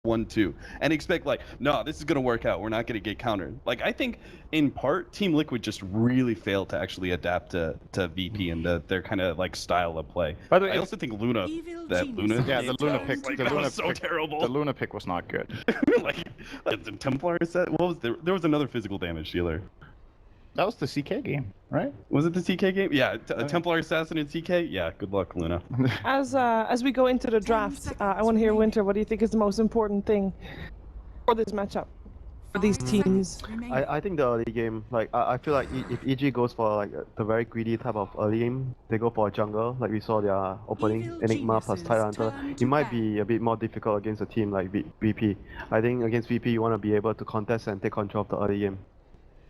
1-2 and expect like, no, this is gonna work out. We're not gonna get countered. Like I think in part Team Liquid just really failed to actually adapt to VP and their kind of like style of play. By the way, I also think Luna. Yeah, the Luna pick. Like, The that Luna was so pick, terrible. The Luna pick was not good. like the Templar set. What was there was another physical damage dealer. That was the CK game, right? Was it the CK game? Yeah, Templar Assassin and CK. Yeah, good luck, Luna. As we go into the draft, I want to hear Winter. What do you think is the most important thing for this matchup for these teams? I think the early game, like I feel like if EG goes for like the very greedy type of early game, they go for a jungle, like we saw their opening Enigma plus Tyrant. It might be a bit more difficult against a team like VP. I think against VP you want to be able to contest and take control of the early game.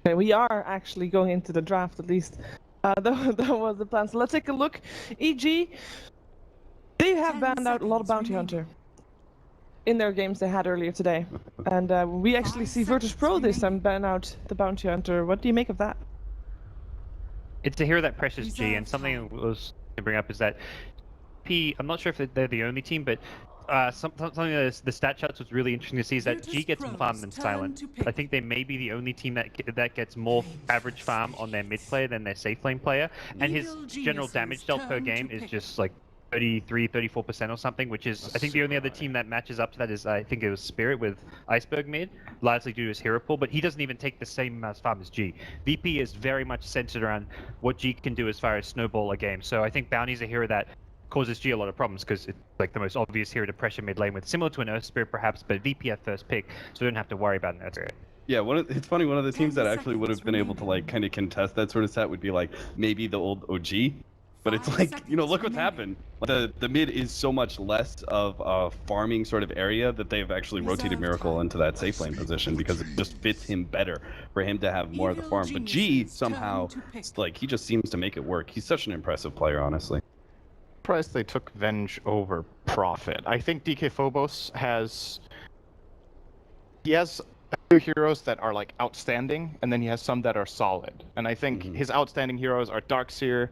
Okay, we are actually going into the draft at least. That was the plan. So let's take a look. EG, they have banned out a lot of Bounty Hunter in their games they had earlier today. And we actually see Virtus.Pro this time ban out the Bounty Hunter. What do you make of that? It's a hero that pressures G, and something I was to bring up is that I'm not sure if they're the only team, but something that the stat charts was really interesting to see is that G gets more farm than Silent. I think they may be the only team that gets more average farm on their mid player than their safe lane player, and his general damage dealt per game is just like 34% or something, which is I think the only other team that matches up to that is I think it was Spirit with Iceberg mid, largely due to his hero pool, but he doesn't even take the same amount of farm as G. VP is very much centered around what G can do as far as snowball a game, so I think Bounty's a hero that causes G a lot of problems because it's like the most obvious hero to pressure mid lane with, similar to an Earth Spirit perhaps, but VP at first pick, so we don't have to worry about an Earth Spirit. Yeah, it's funny, one of the teams that actually would have been able to like kind of contest that sort of set would be like maybe the old OG, but it's like, you know, look what's happened. The mid is so much less of a farming sort of area that they've actually rotated Miracle into that safe lane position because it just fits him better for him to have more of the farm. But G somehow, like, he just seems to make it work. He's such an impressive player, honestly. Surprised they took Venge over Prophet. I think DK Phobos has a few heroes that are like outstanding, and then he has some that are solid. And I think his outstanding heroes are Darkseer,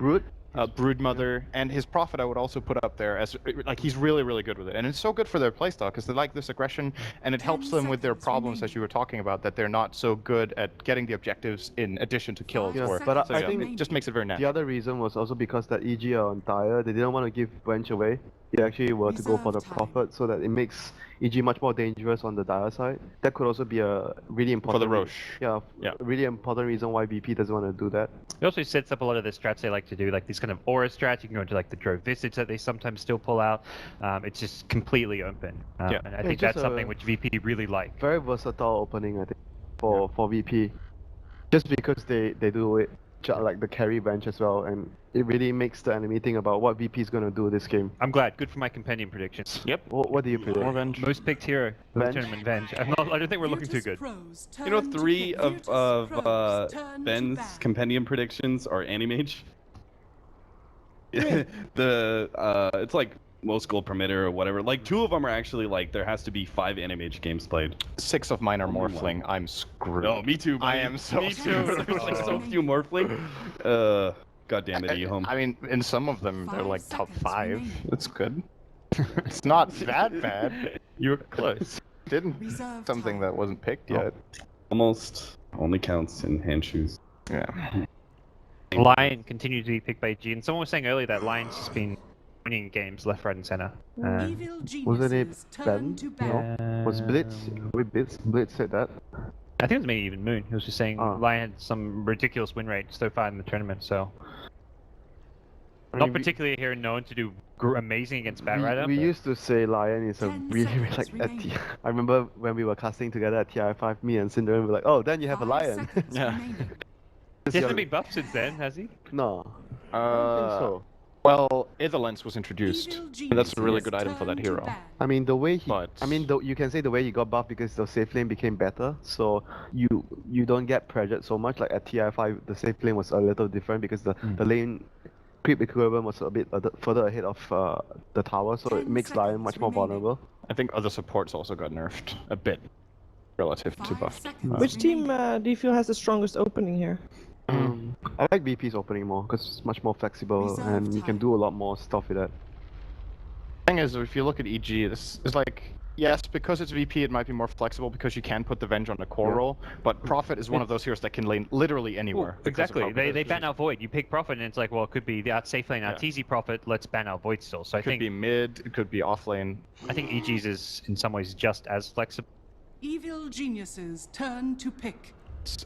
Broodmother, and his Prophet I would also put up there as like he's really, really good with it. And it's so good for their playstyle because they like this aggression, and it helps them with their problems as you were talking about, that they're not so good at getting the objectives in addition to kills. Yeah, but I think it just makes it very natural. The other reason was also because that EG are on Dire, they didn't want to give Venge away. They actually were to go for the Prophet so that it makes EG much more dangerous on the Dire side. That could also be a really important... For the Roche. Yeah, really important reason why VP doesn't want to do that. It also sets up a lot of the strats they like to do, like these kind of aura strats. You can go into like the Drove Visage that they sometimes still pull out. It's just completely open. And I think that's something which VP really like. Very versatile opening, I think, for VP. Just because they do it like the carry bench as well, and it really makes the enemy think about what VP is going to do this game. I'm glad. Good for my companion predictions. Yep. What do you predict? More Venge. Most picked hero for the tournament, Venge. I don't think we're looking too good. You know, 3 of Ben's compendium predictions are Animage. It's like most gold permitter or whatever. Like 2 of them are actually like there has to be 5 Animage games played. 6 of mine are Morphling. I'm screwed. No, me too. I am so Me too. There's like so few Morphling. God damn it, Ehome. I mean, in some of them they're like top 5. That's good. It's not that bad. You were close. Didn't something that wasn't picked yet. Almost only counts in hand shoes. Yeah. Lion continues to be picked by G, and someone was saying earlier that Lion's just been winning games left, right, and center. Wasn't it Ben? No. Was Blitz? Blitz said that. I think it was maybe even Moon. He was just saying Lion had some ridiculous win rate so far in the tournament, so... Not particularly here known to do amazing against Batrider. We used to say Lion is a really like I remember when we were casting together at TI5, me and Cinder were like, oh, then you have a Lion. Yeah. He hasn't been buffed since then, has he? No. I don't think so. Well, Itherlens was introduced, and that's a really good item for that hero. I mean, the way he... I mean, you can say the way he got buffed because the safe lane became better, so you don't get pressured so much. Like at TI5, the safe lane was a little different because the lane creep equivalent was a bit further ahead of the tower, so it makes Lion much more vulnerable. I think other supports also got nerfed a bit relative to buffed. Which team do you feel has the strongest opening here? I like VP's opening more because it's much more flexible and you can do a lot more stuff with that. The thing is, if you look at EG, this is like Yes, because it's VP, it might be more flexible because you can put the Venge on the core roll, but Prophet is one of those heroes that can lane literally anywhere. Well, because of how exactly. good They it is. ban out Void. You pick Prophet, and it's like, well, it could be the safe lane, easy Prophet. Let's ban out Void still. So I It could think be mid, it could be off lane. I think EG's is in some ways just as flexible. Evil geniuses turn to pick.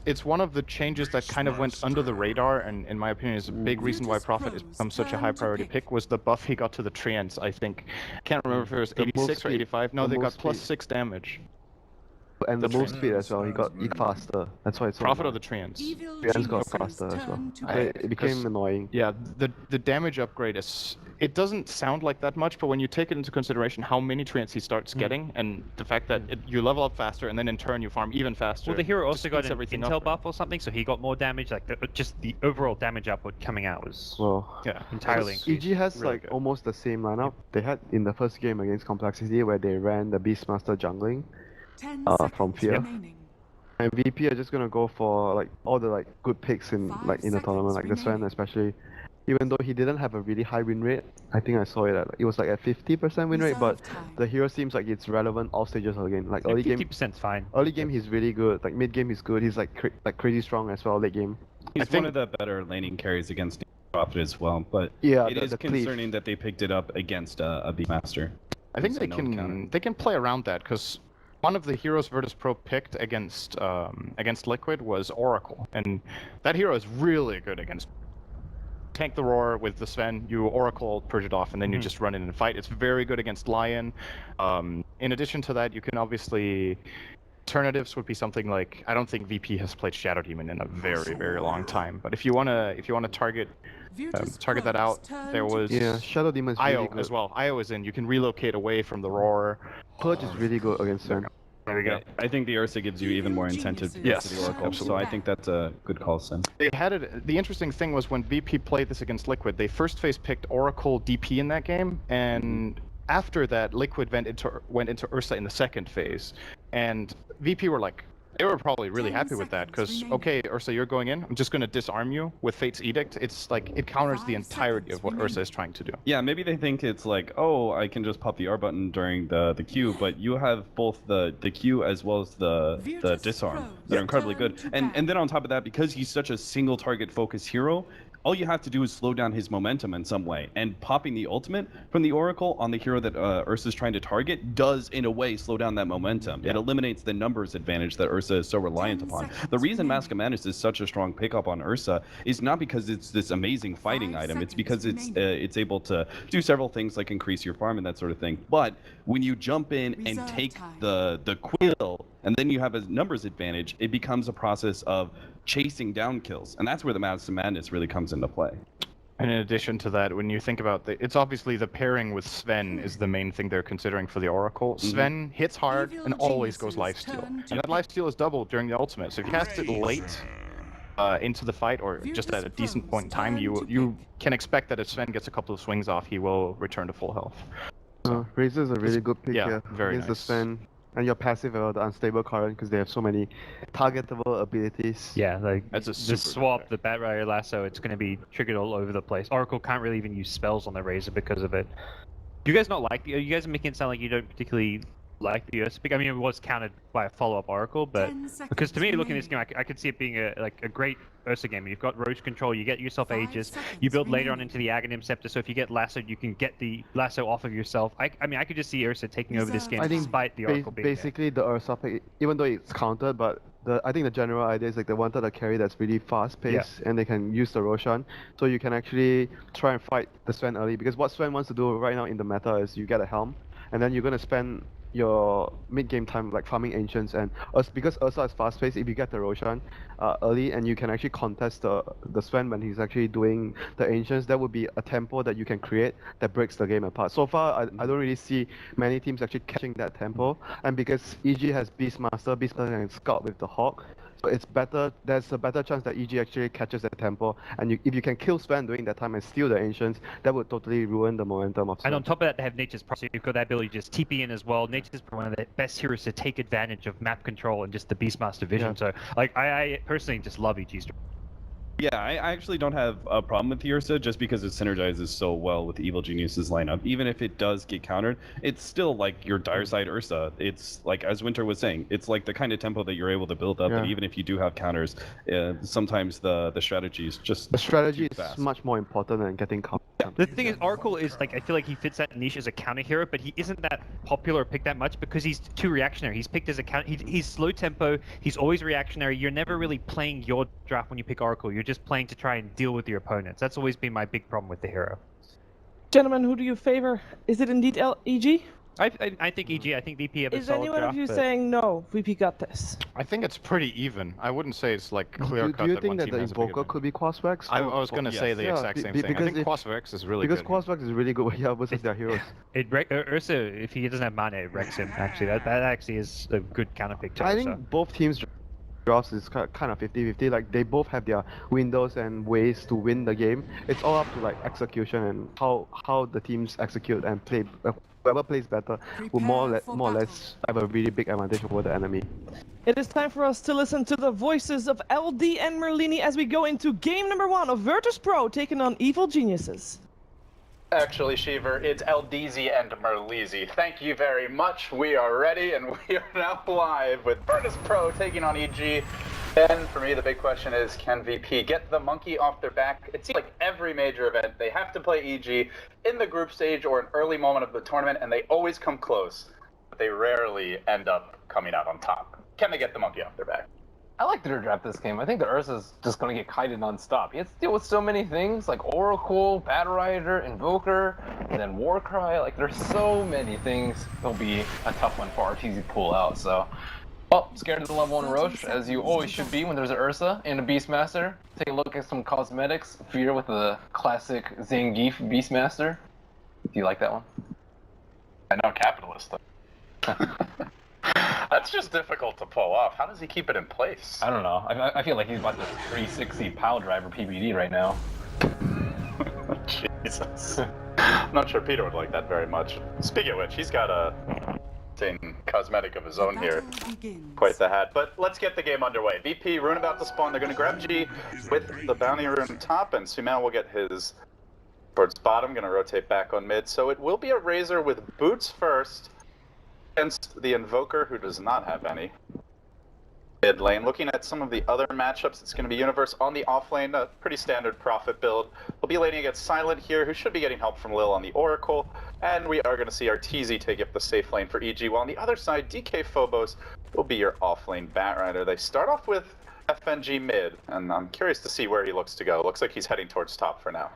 It's one of the changes that kind of went under the radar, and in my opinion is a big reason why Prophet has become such a high priority pick, was the buff he got to the Treants, I think. Can't remember if it was The move 86 or speed. 85. No, The they move got plus speed. 6 damage. And the The move Treants. speed as well, he got faster. That's why it's so Prophet or annoying. the Treants? Evil Treants got geniuses faster as well. turn to So pick. it became Because- annoying. Yeah, the damage upgrade is... It doesn't sound like that much, but when you take it into consideration how many Treants he starts getting, and the fact that you level up faster, and then in turn you farm even faster... Well, the hero it also just got speeds an everything intel up. buff or something, so he got more damage. Like just the overall damage output coming out was Well, Yeah, entirely it's- increased. EG has Really like good. almost the same lineup they had in the first game against Complexity, where they ran the Beastmaster jungling, 10 from seconds Fear. remaining. and VP are just gonna go for like all the like good picks in 5 like in the tournament, like the seconds Sven remaining. especially. Even though he didn't have a really high win rate, I think I saw it at it was like a 50% win rate, but Reserve time. the hero seems like it's relevant all stages of the game. Like early game, 50% fine. early game he's really good. Like mid game he's good. He's like crazy strong as well. Late game. He's think- one of the better laning carries against Prophet as well, but Yeah, it is the cleave. concerning that they picked it up against a Beastmaster. I think It's they a known counter. can play around that, because one of the heroes Virtus.Pro picked against Liquid was Oracle, and that hero is really good against. Tank the roar with the Sven, you Oracle purge it off, and then you just run in and fight. It's very good against Lion. In addition to that, you can obviously... Alternatives would be something like, I don't think VP has played Shadow Demon in a very long time, but if you wanna target that out, there was Yeah, Shadow Demon is really IO good. as well. IO is in. You can relocate away from the roar. Purge is really good against Sven. There we go. I think the Ursa gives you even more incentive to get Yes, to the Oracle, so absolutely. I think that's a good call, Sim. They had it. The interesting thing was when VP played this against Liquid, they first phase picked Oracle DP in that game, and after that, Liquid went into Ursa in the second phase, and VP were like, they were probably really 10 happy with that, because seconds okay, Ursa, you're going in. I'm just gonna disarm you with Fate's Edict. It's like it counters the 5 entirety of what seconds Ursa is trying to do. Yeah, maybe they think it's like, oh, I can just pop the R button during the Q, but you have both the Q as well as the disarm that are incredibly good. And then on top of that, because he's such a single target focused hero, all you have to do is slow down his momentum in some way. And popping the ultimate from the Oracle on the hero that Ursa's trying to target does, in a way, slow down that momentum. It eliminates the numbers advantage that Ursa is so reliant 10 upon. seconds The reason remaining. Mask of Madness is such a strong pickup on Ursa is not because it's this amazing fighting 5 item. It's seconds because remaining. it's able to do several things like increase your farm and that sort of thing. But when you jump in and Reserve take time. the quill, and then you have a numbers advantage, it becomes a process of chasing down kills, and that's where the Mask of Madness really comes into play. And in addition to that, when you think about it's obviously the pairing with Sven is the main thing they're considering for the Oracle. Sven hits hard Evil and always goes geniuses lifesteal. turn to And that lifesteal is doubled during the ultimate. So if you cast it late into the fight, or just at a decent point in time, you can expect that if Sven gets a couple of swings off, he will return to full health. Razor is a really good pick yeah, here very against nice. the Sven. And your passive the unstable current, because they have so many targetable abilities. Yeah, like That's a the super swap, good the Bat Rider Lasso, it's going to be triggered all over the place. Oracle can't really even use spells on the Razor because of it. Do you guys not like the? You guys are making it sound like you don't particularly like the Ursa pick. I mean, it was countered by a follow-up Oracle, but 10 because to me, seconds looking at this game, remaining. I could see it being a great Ursa game. You've got Roach control, you get yourself 5 Aegis, seconds you build later on remaining. into the Aghanim Scepter. So if you get lassoed, you can get the lasso off of yourself. I mean, I could just see Ursa taking over this Reserve game I think despite the Oracle being there. basically the Ursa pick, even though it's countered, but I think the general idea is like they wanted a carry that's really fast paced and they can use the Roshan, so you can actually try and fight the Sven early, because what Sven wants to do right now in the meta is you get a helm, and then you're gonna spend your mid-game time like farming ancients, and because Ursa is fast-paced, if you get the Roshan early and you can actually contest the Sven when he's actually doing the ancients, that would be a tempo that you can create that breaks the game apart. So far, I don't really see many teams actually catching that tempo, and because EG has Beastmaster can scout with the Hawk, so it's better. There's a better chance that EG actually catches that tempo, and if you can kill Sven during that time and steal the ancients, that would totally ruin the momentum of Sven. And on top of that, they have Nature's Pro, so you've got that ability to just TP in as well. Nature's Pro, one of the best heroes to take advantage of map control and just the Beastmaster vision. Yeah. So, like, I personally just love EG's. Yeah, I actually don't have a problem with the Ursa just because it synergizes so well with Evil Genius's lineup. Even if it does get countered, it's still like your dire side Ursa. It's like, as Winter was saying, it's like the kind of tempo that you're able to build up that even if you do have counters, sometimes the strategy is just The strategy too fast. is much more important than getting counter. The thing is, Oracle is like, I feel like he fits that niche as a counter hero, but he isn't that popular or picked that much because he's too reactionary. He's picked as a counter. He's slow tempo. He's always reactionary. You're never really playing your draft when you pick Oracle. You're just playing to try and deal with your opponents. That's always been my big problem with the hero. Gentlemen, who do you favor? Is it indeed EG? I think EG. I think VP have a Is solid anyone draft, of you but saying no? VP got this. I think it's pretty even. I wouldn't say it's like clear Do cut you that think one that team the has a bigger Invoker advantage. could be Quasvex? I was going to say the Yeah, exact same thing. I because think if- Quasvex is really Because good. Quasvex is really good versus their heroes. Ursa, if he doesn't have mana, it wrecks him. Actually, that actually is a good counter pick to I Ursa. think both teams' drafts is kind of 50-50. Like they both have their windows and ways to win the game. It's all up to like execution and how the teams execute and play. Whoever plays better will more or less have a really big advantage over the enemy. It is time for us to listen to the voices of LD and Merlini as we go into game number 1 of Virtus.Pro taking on Evil Geniuses. Actually, Shiver, it's LDZ and Merleezy. Thank you very much. We are ready, and we are now live with Virtus.Pro taking on EG. And for me, the big question is, can VP get the monkey off their back? It seems like every major event, they have to play EG in the group stage or an early moment of the tournament, and they always come close. But they rarely end up coming out on top. Can they get the monkey off their back? I like their draft this game. I think the Ursa's just going to get kited non-stop. He has to deal with so many things, like Oracle, Battle Rider, Invoker, and then Warcry. Like, there's so many things. It'll be a tough one for RTZ to pull out, so... Well, scared of the level 1 Roche, as you always should be when there's an Ursa and a Beastmaster. Take a look at some cosmetics. Fear with the classic Zangief Beastmaster. Do you like that one? I know, capitalist. That's just difficult to pull off. How does he keep it in place? I don't know. I feel like he's about the 360 pile driver PBD right now. Jesus. I'm not sure Peter would like that very much. Speaking of which, he's got a cosmetic of his own here. Quite the hat. But let's get the game underway. VP, rune about to spawn. They're going to grab G with the bounty rune top, and Sumail will get his towards bottom. Going to rotate back on mid. So it will be a Razor with boots first against the Invoker, who does not have any. Mid lane. Looking at some of the other matchups, it's going to be Universe on the off lane, a pretty standard Prophet build. We'll be laning against Silent here, who should be getting help from Lil on the Oracle, and we are going to see our TZ take up the safe lane for EG, while on the other side, DK Phobos will be your off lane Batrider. They start off with FNG mid, and I'm curious to see where he looks to go. Looks like he's heading towards top for now.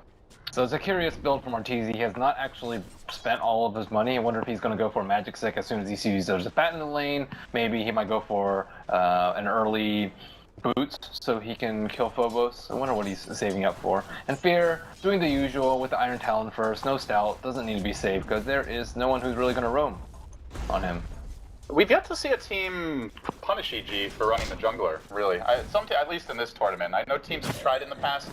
So it's a curious build from RTZ. He has not actually spent all of his money. I wonder if he's going to go for a Magic Stick as soon as he sees there's a bat in the lane. Maybe he might go for an early boots so he can kill Phobos. I wonder what he's saving up for. And Fear, doing the usual with the Iron Talon first. No Stout, doesn't need to be saved because there is no one who's really going to roam on him. We've yet to see a team punish EG for running the jungler, really. At least in this tournament. I know teams have tried in the past.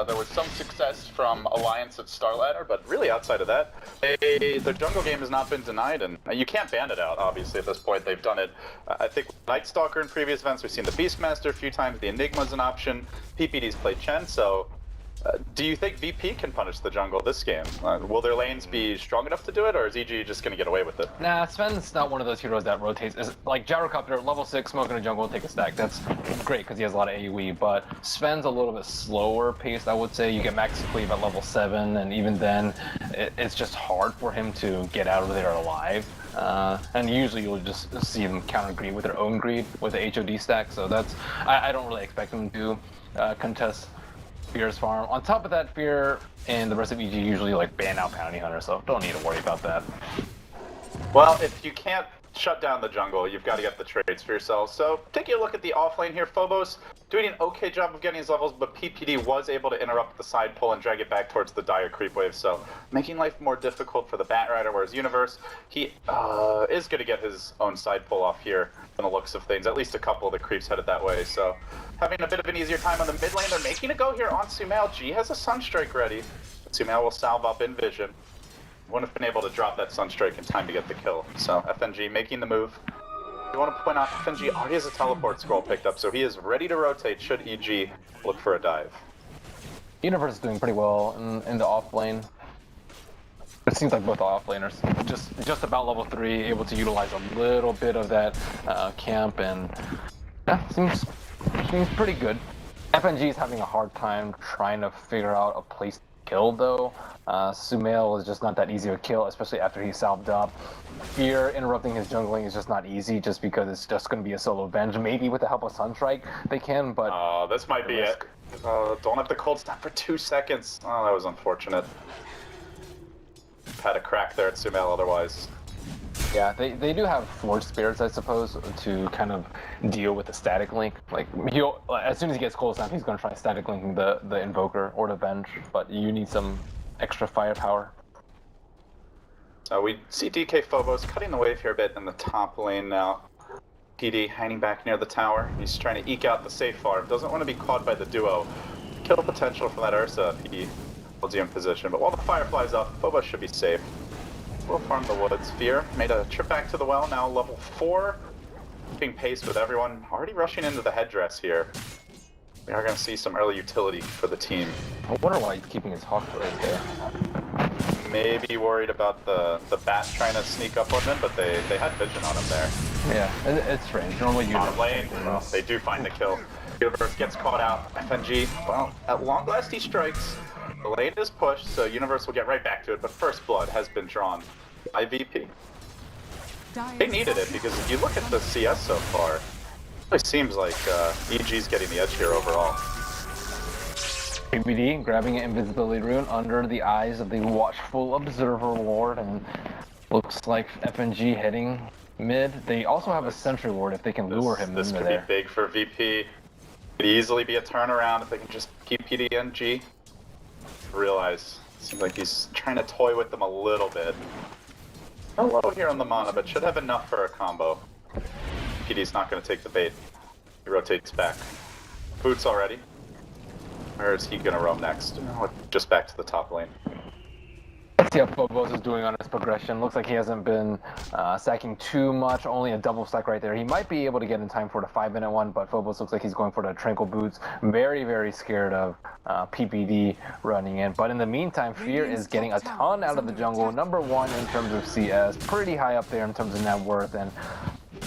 There was some success from Alliance at Starladder, but really outside of that, the jungle game has not been denied, and you can't ban it out, obviously, at this point. They've done it, I think, with Night Stalker in previous events. We've seen the Beastmaster a few times. The Enigma's an option. PPD's played Chen, so... do you think VP can punish the jungle this game? Will their lanes be strong enough to do it, or is EG just going to get away with it? Nah, Sven's not one of those heroes that rotates. Like Gyrocopter, level 6, smoking a jungle, take a stack. That's great because he has a lot of AoE, but Sven's a little bit slower paced, I would say. You get max cleave at level 7, and even then, it's just hard for him to get out of there alive. And usually you'll just see them counter greed with their own greed with the HOD stack, so that's... I don't really expect them to contest Fear's farm. On top of that, Fear and the rest of EG usually like ban out Bounty Hunter, so don't need to worry about that. Well, if you can't shut down the jungle, you've got to get the trades for yourselves. So taking a look at the offlane here, Phobos doing an okay job of getting his levels, but PPD was able to interrupt the side pull and drag it back towards the dire creep wave, so making life more difficult for the Batrider, whereas Universe, he is going to get his own side pull off here from the looks of things. At least a couple of the creeps headed that way, so having a bit of an easier time on the mid lane. They're making a go here on Sumail. G has a Sunstrike ready. Sumail will salve up in vision. Wouldn't have been able to drop that Sunstrike in time to get the kill. So FNG making the move. You want to point out FNG already has a teleport scroll picked up, so he is ready to rotate should EG look for a dive. Universe is doing pretty well in the off lane. It seems like both off laners just about level 3, able to utilize a little bit of that camp, and yeah, seems pretty good. FNG is having a hard time trying to figure out a place to kill though. Sumail is just not that easy to kill, especially after he's salved up. Fear interrupting his jungling is just not easy, just because it's just going to be a solo bench. Maybe with the help of Sunstrike they can, but... Oh, this might be it. Don't have the cold snap for 2 seconds. Oh, that was unfortunate. Had a crack there at Sumail otherwise. Yeah, they do have Forge Spirits, I suppose, to kind of deal with the static link. Like, as soon as he gets cold snap, he's going to try static linking the Invoker or the bench, but you need some extra firepower. So we see DK Phobos cutting the wave here a bit in the top lane now. PD hanging back near the tower. He's trying to eke out the safe farm. Doesn't want to be caught by the duo. Kill potential from that Ursa. PD holds you in position. But while the fire flies up, Phobos should be safe. We'll farm the woods. Fear made a trip back to the well, now level 4. Keeping pace with everyone already rushing into the headdress here. We are going to see some early utility for the team. I wonder why he's keeping his Hawk right there. Maybe worried about the bat trying to sneak up on them, but they had vision on him there. Yeah, it's strange. Normally you Bottom lane, well, they do find the kill. Universe gets caught out. FNG, well, at long last he strikes. The lane is pushed, so Universe will get right back to it, but first blood has been drawn by VP. They needed it, because if you look at the CS so far, it really seems like EG's getting the edge here overall. PBD grabbing an invisibility rune under the eyes of the watchful observer ward, and looks like FNG heading mid. They also have a sentry ward if they can lure him This into could there. be big for VP. Could easily be a turnaround if they can just keep PD and G. Realize, seems like he's trying to toy with them a little bit. A low here on the mana, but should have enough for a combo. PD's not going to take the bait. He rotates back. Boots already. Where is he going to roam next? Oh, just back to the top lane. Let's see how Phobos is doing on his progression. Looks like he hasn't been stacking too much, only a double stack right there. He might be able to get in time for the 5-minute one, but Phobos looks like he's going for the Tranquil Boots. Very, very scared of PPD running in. But in the meantime, Fear is getting a ton out of the jungle. Number 1 in terms of CS, pretty high up there in terms of net worth, and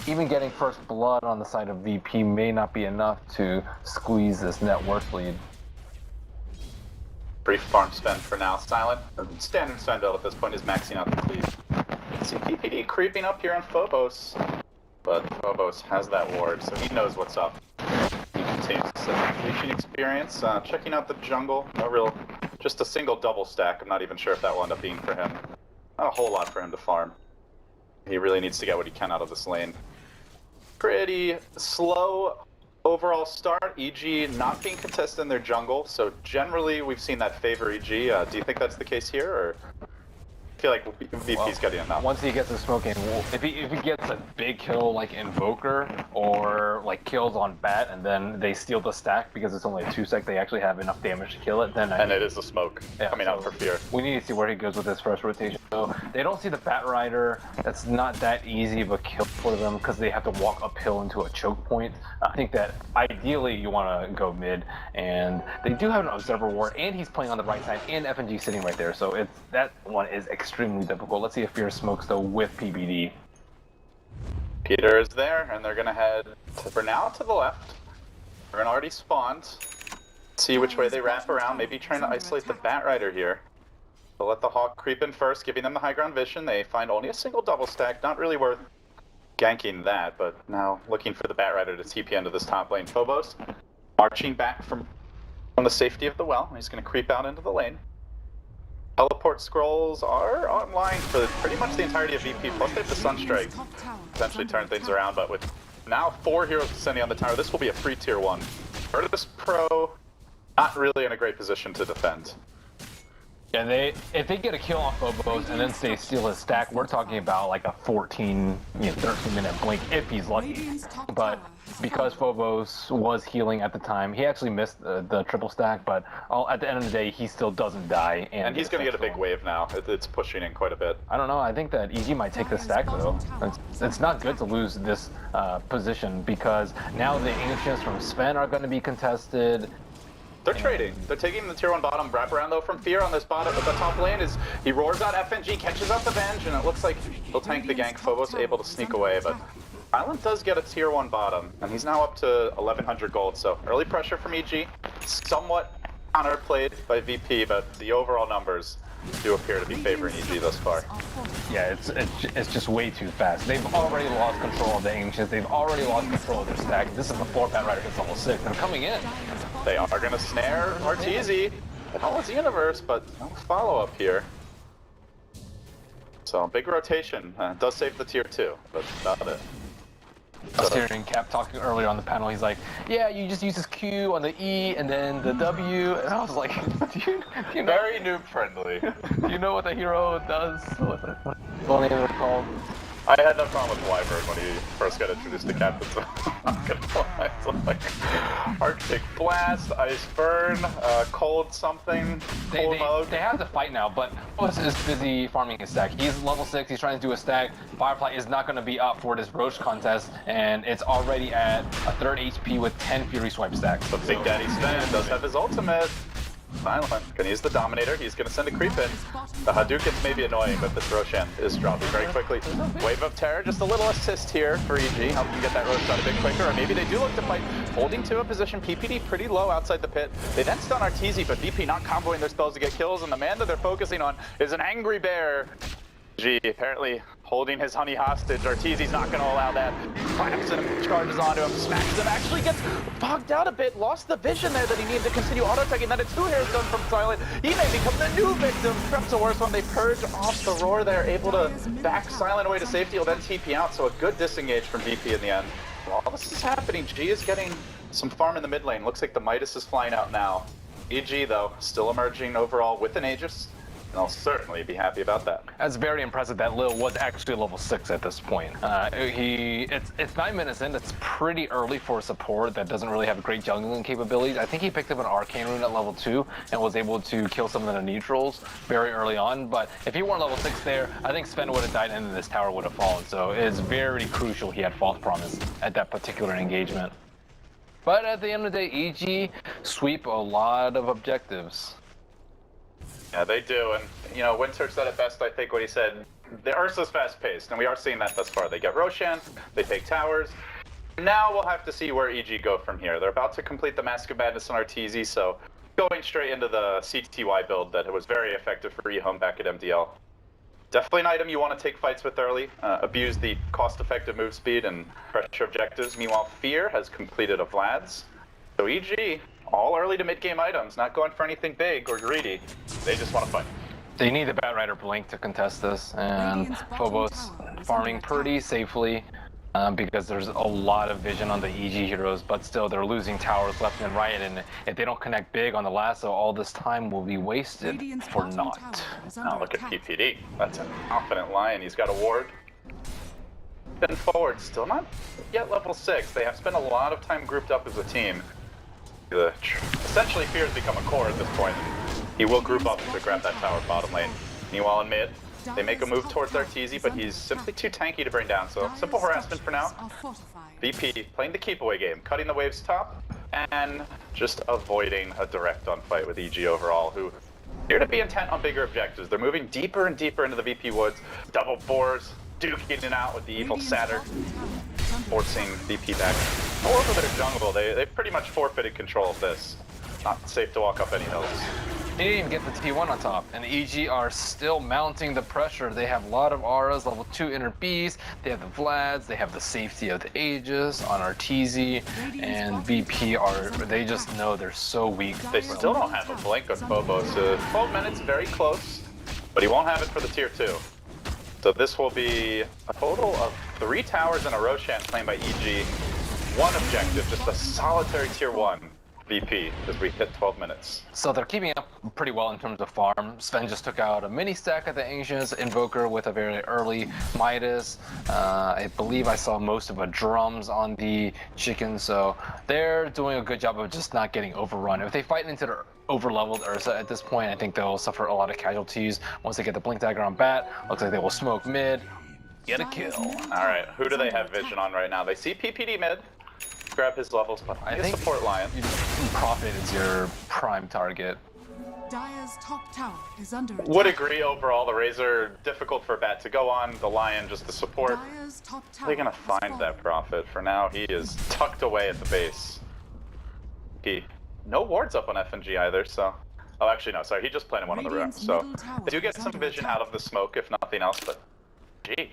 even getting first blood on the side of VP may not be enough to squeeze this net worth lead. Brief farm spend for now. Silent. Standard spend build at this point is maxing out the cleave. See PPD creeping up here on Phobos. But Phobos has that ward, so he knows what's up. He continues to leeching experience. Checking out the jungle. No real... Just a single double stack. I'm not even sure if that will end up being for him. Not a whole lot for him to farm. He really needs to get what he can out of this lane. Pretty slow overall start. EG not being contested in their jungle, so generally we've seen that favor EG. Do you think that's the case here, or I feel like VP's getting enough? Once he gets the smoking, if he gets a big kill like Invoker or like kills on Bat, and then they steal the stack because it's only a 2-sec, they actually have enough damage to kill it. Then and it is the smoke coming out for Fear. We need to see where he goes with his first rotation. So they don't see the Bat Rider. That's not that easy of a kill for them because they have to walk uphill into a choke point. I think that ideally you want to go mid, and they do have an Observer Ward, and he's playing on the right side, and FNG sitting right there. So that one is extremely difficult. Let's see if Fear smokes though with PBD. Peter is there, and they're gonna head for now to the left. They're gonna already spawned. See which way they wrap around. Maybe trying to isolate the Bat Rider here. They'll let the Hawk creep in first, giving them the high ground vision. They find only a single double stack, not really worth ganking that, but now looking for the Bat Rider to TP into this top lane. Phobos marching back from the safety of the well. He's gonna creep out into the lane. Teleport scrolls are online for pretty much the entirety of VP, plus they have the Sunstrike. Potentially turn things around, but with now 4 heroes descending on the tower, this will be a free tier 1. Virtus.Pro, not really in a great position to defend. Yeah, if they get a kill on Phobos and then they steal his stack, we're talking about like a 13, 13-minute blink if he's lucky. But because Phobos was healing at the time, he actually missed the triple stack, but at the end of the day, he still doesn't die. And he's going to get a big wave now. It's pushing in quite a bit. I don't know. I think that EG might take the stack, though. It's not good to lose this position because now the Ancients from Sven are going to be contested. They're trading. They're taking the tier 1 bottom. Wrap around though from Fear on this bottom. The top lane is he roars out FNG, catches out the Venge, and it looks like he'll tank the gank. Phobos able to sneak away, but Island does get a tier 1 bottom, and he's now up to 1100 gold. So early pressure from EG, somewhat counterplayed by VP, but the overall numbers do appear to be favoring EG thus far. Yeah, it's just way too fast. They've already lost control of the Ancients. They've already lost control of their stack. This is before Pat Rider hits level 6. They're coming in. They are going to snare Arteezy. It holds Universe, but no follow-up here. So big rotation. Does save the tier 2, but that's about it. I was hearing Cap talking earlier on the panel. He's like, yeah, you just use this Q on the E and then the W. And I was like, do you know? Very noob friendly. Do you know what the hero does? What name called? I had no problem with Wyvern when he first got introduced to Captain, so I'm not gonna lie. So like, Arctic Blast, Ice Burn, Cold something, Cold Mode. They have to fight now, but Phobos is busy farming his stack. He's level 6, he's trying to do a stack. Firefly is not going to be up for this Roach contest, and it's already at a 3rd HP with 10 Fury Swipe stacks. But Big Daddy Sven does have his ultimate. Silent. Gonna use the Dominator. He's gonna send a creep in. The Hadoukens may be annoying, but this Roshan is dropping very quickly. Wave of Terror, just a little assist here for EG, helping get that Roach out a bit quicker. Or maybe they do look to fight, holding to a position. PPD pretty low outside the pit. They then stun Arteezy, but VP not comboing their spells to get kills, and the man that they're focusing on is an Angry Bear. G apparently holding his honey hostage. Arteezy's not going to allow that. Claps him, charges onto him, smacks him, actually gets bogged out a bit, lost the vision there that he needed to continue auto-attacking. Then a 2-hair stun from Silent. He may become the new victim. Perhaps the worst one. They purge off the roar there, able to back Silent away to safety. He'll then TP out, so a good disengage from VP in the end. While all this is happening, G is getting some farm in the mid lane. Looks like the Midas is flying out now. EG, though, still emerging overall with an Aegis. I'll certainly be happy about that. That's very impressive that Lil was actually level 6 at this point. It's 9 minutes in, it's pretty early for a support that doesn't really have great jungling capabilities. I think he picked up an Arcane Rune at level 2 and was able to kill some of the neutrals very early on, but if he weren't level 6 there, I think Sven would have died and then this tower would have fallen, so it's very crucial he had False Promise at that particular engagement. But at the end of the day, EG sweep a lot of objectives. Yeah, they do, and you know, Winter said it best, I think, when he said, the Ursa's fast-paced, and we are seeing that thus far. They get Roshan, they take towers. Now we'll have to see where EG go from here. They're about to complete the Mask of Madness on Arteezy, so going straight into the CTY build that was very effective for eHome back at MDL. Definitely an item you want to take fights with early, abuse the cost-effective move speed and pressure objectives. Meanwhile, Fear has completed a Vlad's. So EG, all early to mid-game items, not going for anything big or greedy. They just want to fight. They need the Bat Rider Blink to contest this, and Phobos farming pretty safely because there's a lot of vision on the EG heroes, but still they're losing towers left and right, and if they don't connect big on the lasso, all this time will be wasted for naught. Now look at PPD. That's a confident Lion. He's got a ward. Been forward, still not yet level 6. They have spent a lot of time grouped up as a team. Essentially, Fear has become a core at this point. He will group up to grab that tower bottom lane. Meanwhile, in mid, they make a move towards Arteezy, but he's simply too tanky to bring down, so simple harassment for now. VP playing the keep away game, cutting the waves top, and just avoiding a direct on fight with EG overall, who appear to be intent on bigger objectives. They're moving deeper and deeper into the VP woods, double boars, duking it out with the evil Satyr, forcing VP back all over their jungle. They've pretty much forfeited control of this. Not safe to walk up any hills. They didn't even get the T1 on top, and EG are still mounting the pressure. They have a lot of auras, level 2 inner bees, they have the Vlads, they have the safety of the Aegis on Arteezy, and VP they just know they're so weak. They still don't have a blink on Phobos. 12 minutes, very close, but he won't have it for the tier 2. So this will be a total of 3 towers and a Roshan claimed by EG. One objective, just a solitary tier 1 VP as we hit 12 minutes. So they're keeping up pretty well in terms of farm. Sven just took out a mini stack of the Ancients, Invoker with a very early Midas. I believe I saw most of a drums on the chicken, so they're doing a good job of just not getting overrun. If they fight into the over-leveled Ursa at this point, I think they'll suffer a lot of casualties. Once they get the Blink Dagger on Bat, looks like they will smoke mid, get a kill. All right, who do they have vision on right now? They see PPD mid. Grab his levels, but I think support Lion. Profit is your prime target. Dire's top tower is under attack. Would agree overall, the Razor, difficult for Bat to go on, the Lion just to support. Dire's top tower They're gonna has find fallen. that Prophet. For now, he is tucked away at the base. No wards up on FNG either, so... Oh, actually, no, sorry, he just planted one on the room, Radiant's so... middle tower They do get is some under vision attack. out of the smoke, if nothing else, but... Gee.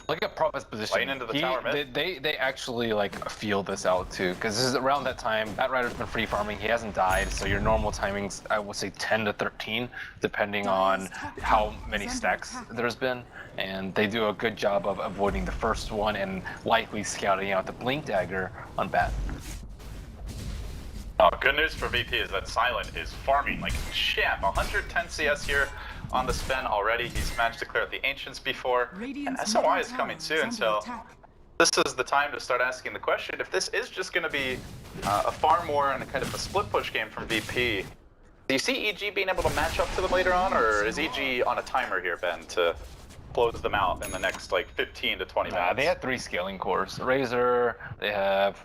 Look at Prophet's position. Lane into the tower mid. They actually like feel this out too, because this is around that time. Bat Rider's been free farming. He hasn't died, so your normal timings, I would say 10 to 13, depending on how many stacks there's been. And they do a good job of avoiding the first one and likely scouting out the Blink Dagger on Bat. Oh, good news for VP is that Silent is farming like a champ. 110 CS here on the Sven already. He's managed to clear out the Ancients before. And Radiant's SOI middle is coming tower soon, is so under attack. this is the time to start asking the question. If this is just going to be a farm war and a kind of a split push game from VP, do you see EG being able to match up to them later on, or is EG on a timer here, Ben, to close them out in the next like 15 to 20 minutes? They had 3 scaling cores. Razor, they have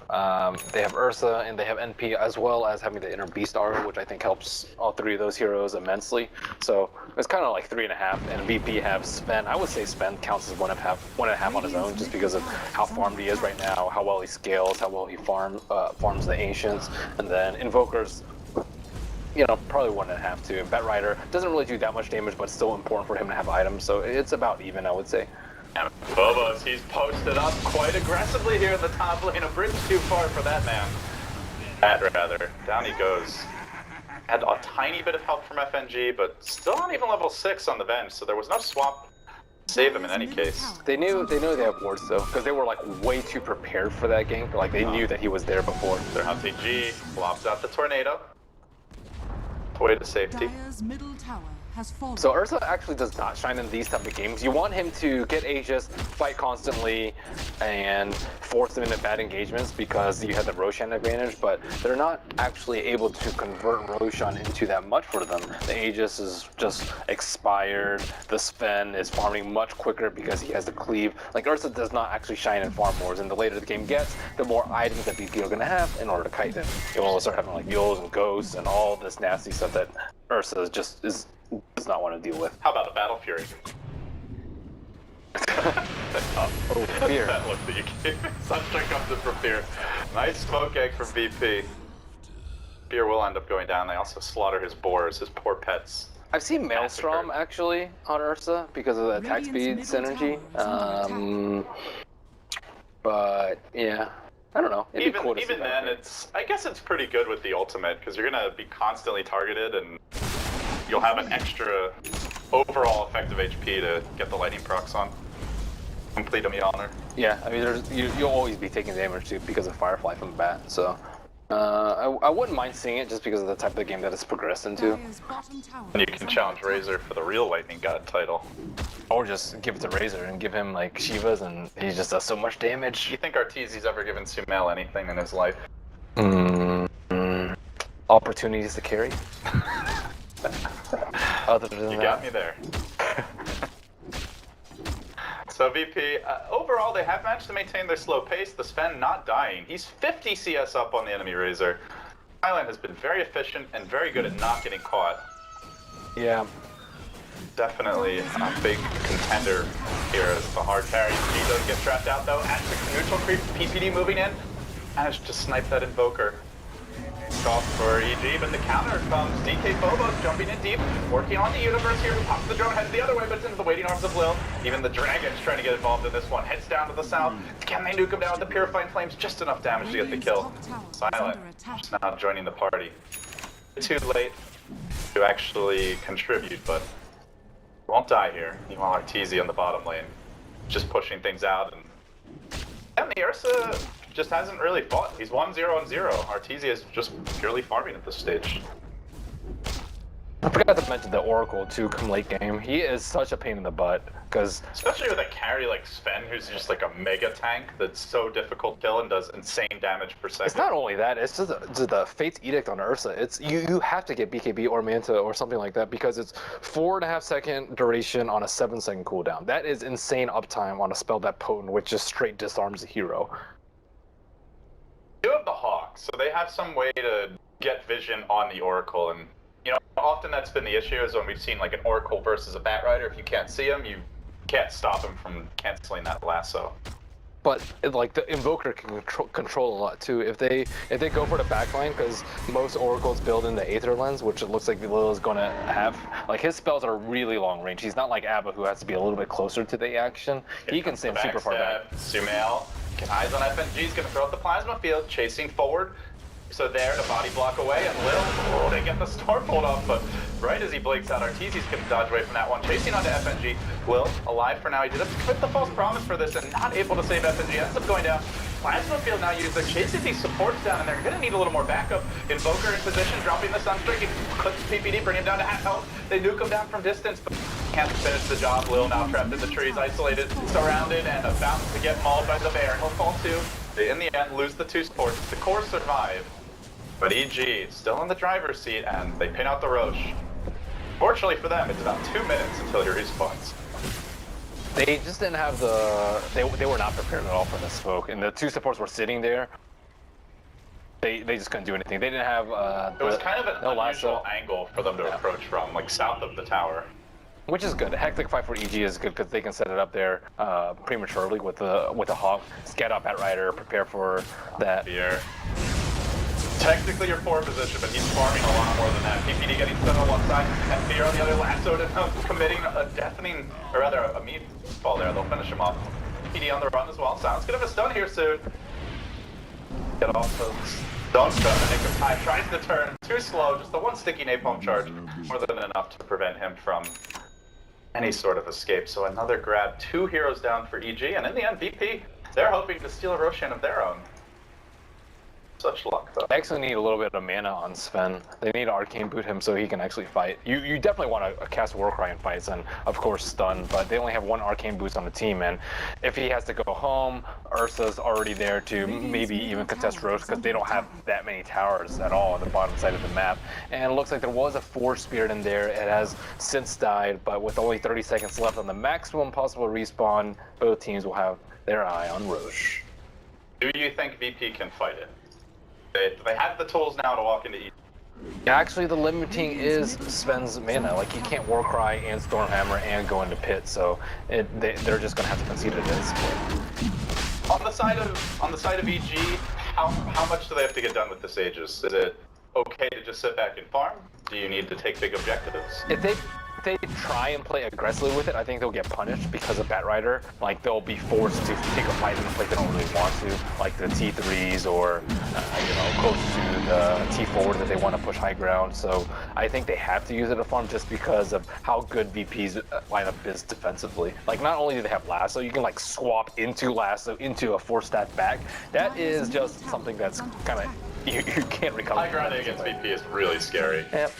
Ursa, and they have NP, as well as having the inner beast aura, which I think helps all 3 of those heroes immensely. So it's kind of like 3.5, and VP have Sven. I would say Sven counts as 1.5 on his own, just because of how farmed he is right now, how well he scales, how well he farms the Ancients, and then Invokers. You know, probably 1.5 too. Bat Rider doesn't really do that much damage, but it's still important for him to have items, so it's about even, I would say. And Bobos, he's posted up quite aggressively here in the top lane. A bridge too far for that man. Rather. Down he goes. Had a tiny bit of help from FNG, but still not even level 6 on the bench, so there was no swap to save him in any case. They knew they have wards though, because they were like way too prepared for that gank. Like they knew that he was there before. Their hunting G lobs out the tornado. Way to safety. Dire's middle tower has fallen. So Ursa actually does not shine in these type of games. You want him to get Aegis, fight constantly, and force them into bad engagements because you have the Roshan advantage, but they're not actually able to convert Roshan into that much for them. The Aegis is just expired, the Sven is farming much quicker because he has the cleave. Like Ursa does not actually shine in farm wars, and the later the game gets, the more items that BP are going to have in order to kite them. You'll start having like Yules and Ghosts and all this nasty stuff that Ursa does not want to deal with. How about a Battle Fury? Fear. That look that you gave me. Sunshine comes in from Fear. Nice smoke egg from VP. Fear will end up going down. They also slaughter his boars, his poor pets. I've seen Maelstrom Massacre. actually on Ursa because of the attack speed Radiant's middle synergy. tower is under But yeah, I don't know. It'd be cool to see Even that. then, I guess it's pretty good with the ultimate because you're gonna be constantly targeted and you'll have an extra overall effective HP to get the lightning procs on. Complete me honor. Yeah, I mean, you'll always be taking damage too because of Firefly from the bat. So I wouldn't mind seeing it just because of the type of game that it's progressed into. Dire's bottom tower And you is can under challenge attack. Razor for the real lightning god title. Or just give it to Razor and give him like Shivas and he just does so much Do damage. you think Arteezy's ever given Sumail anything in his life? Opportunities to carry. Other than You that. got me there. So VP, overall they have managed to maintain their slow pace, the Sven not dying. He's 50 CS up on the enemy Razor. Thailand has been very efficient and very good at not getting caught. Yeah. Definitely a big contender here as the hard carry. He does get trapped out though. At the neutral creep, PPD moving in. Managed to snipe that Invoker. Off for EG, but the counter comes. DK Phobos jumping in deep, working on the universe here. Pops the drone, heads the other way, but it's into the waiting arms of Lil. Even the Dragon's trying to get involved in this one. Heads down to the south. Can they nuke him down with the Purifying Flames? Just enough damage to get the kill. Silent, just now joining the party. Too late to actually contribute, but he won't die here. Meanwhile, Arteezy on the bottom lane, just pushing things out. And the Ursa just hasn't really fought. He's 1-0-0. Arteezy is just purely farming at this stage. I forgot to mention the Oracle too, come late game. He is such a pain in the butt, because Especially with a carry like Sven, who's just like a mega tank that's so difficult to kill and does insane damage per second. it's not only that, it's just the Fate's Edict on Ursa. It's you have to get BKB or Manta or something like that because it's 4.5 second duration on a 7-second cooldown. That is insane uptime on a spell that potent, which just straight disarms the hero. You have the Hawk. block. So they have some way to get vision on the Oracle, and you know, often that's been the issue is when we've seen like an Oracle versus a Bat Rider. If you can't see him, you can't stop him from canceling that lasso. But like the Invoker can control a lot too. If they go for the backline, because most Oracles build in the Aether Lens, which it looks like Lil's gonna have. Like his spells are really long range. He's not like Abba, who has to be a little bit closer to the action. He can stand super far back. Sumail, eyes on FNG, is gonna throw out the plasma field, chasing forward. So there, the body block away, and Lil, they get the Starbolt off, but right as he blinks out, Arteezy's gonna dodge away from that one, chasing onto FNG. Will, alive for now, he did have to commit the false promise for this, and not able to save FNG, ends up going down. Plasma field now used, they're chasing these supports down, and they're gonna need a little more backup. Invoker in position, dropping the Sunstreak, he clips PPD, bring him down to half health. They nuke him down from distance, but can't finish the job. Lil now trapped in the trees, isolated, surrounded, and about to get mauled by the bear. He'll fall too. They, in the end, lose the two supports. The core survive. But EG still in the driver's seat, and they pin out the Roche. Fortunately for them, it's about 2 minutes until he respawns. They just didn't have the. They were not prepared at all for the smoke, and the two supports were sitting there. They just couldn't do anything. They didn't have. It was kind of an unusual angle for them to approach from, like south of the tower. Which is good. A hectic fight for EG is good because they can set it up there prematurely with the Hawk, get up at Rider, prepare for that. Here. Technically your forward position, but he's farming a lot more than that. PPD getting stun on one side, and Fear on the other, lassoed and committing a deafening, or rather a meat fall there. They'll finish him off. PPD on the run as well. Sounds gonna have a stun here soon. Get off the don't stun the nick of time. Tries to turn. Too slow. Just the one sticky napalm charge. More than enough to prevent him from any sort of escape. So another grab. 2 heroes down for EG, and in the end, VP, they're hoping to steal a Roshan of their own. Such luck, though. They actually need a little bit of mana on Sven. They need to Arcane Boot him so he can actually fight. You definitely want to cast Warcry in fights and, of course, stun, but they only have 1 Arcane Boost on the team, and if he has to go home, Ursa's already there to maybe even contest Roche because they don't have that many towers at all on the bottom side of the map. And it looks like there was a Force Spirit in there. It has since died, but with only 30 seconds left on the maximum possible respawn, both teams will have their eye on Roche. Do you think VP can fight it? They have the tools now to walk into E. Actually, the limiting is Sven's mana. Like, he can't Warcry and Stormhammer and go into Pit, so they're just gonna have to concede it at this point. On the side of EG, how much do they have to get done with the Sages? Is it okay to just sit back and farm? Do you need to take big objectives? If they try and play aggressively with it, I think they'll get punished because of Bat Rider. Like, they'll be forced to take a fight in a place they don't really want to, like the T3s or, close to the T4 that they want to push high ground. So I think they have to use it to farm just because of how good VP's lineup is defensively. Like, not only do they have Lasso, you can like swap into Lasso into a 4-stat back. That is just something that's kind of, you can't recover. High grounding against VP is really scary. Yep.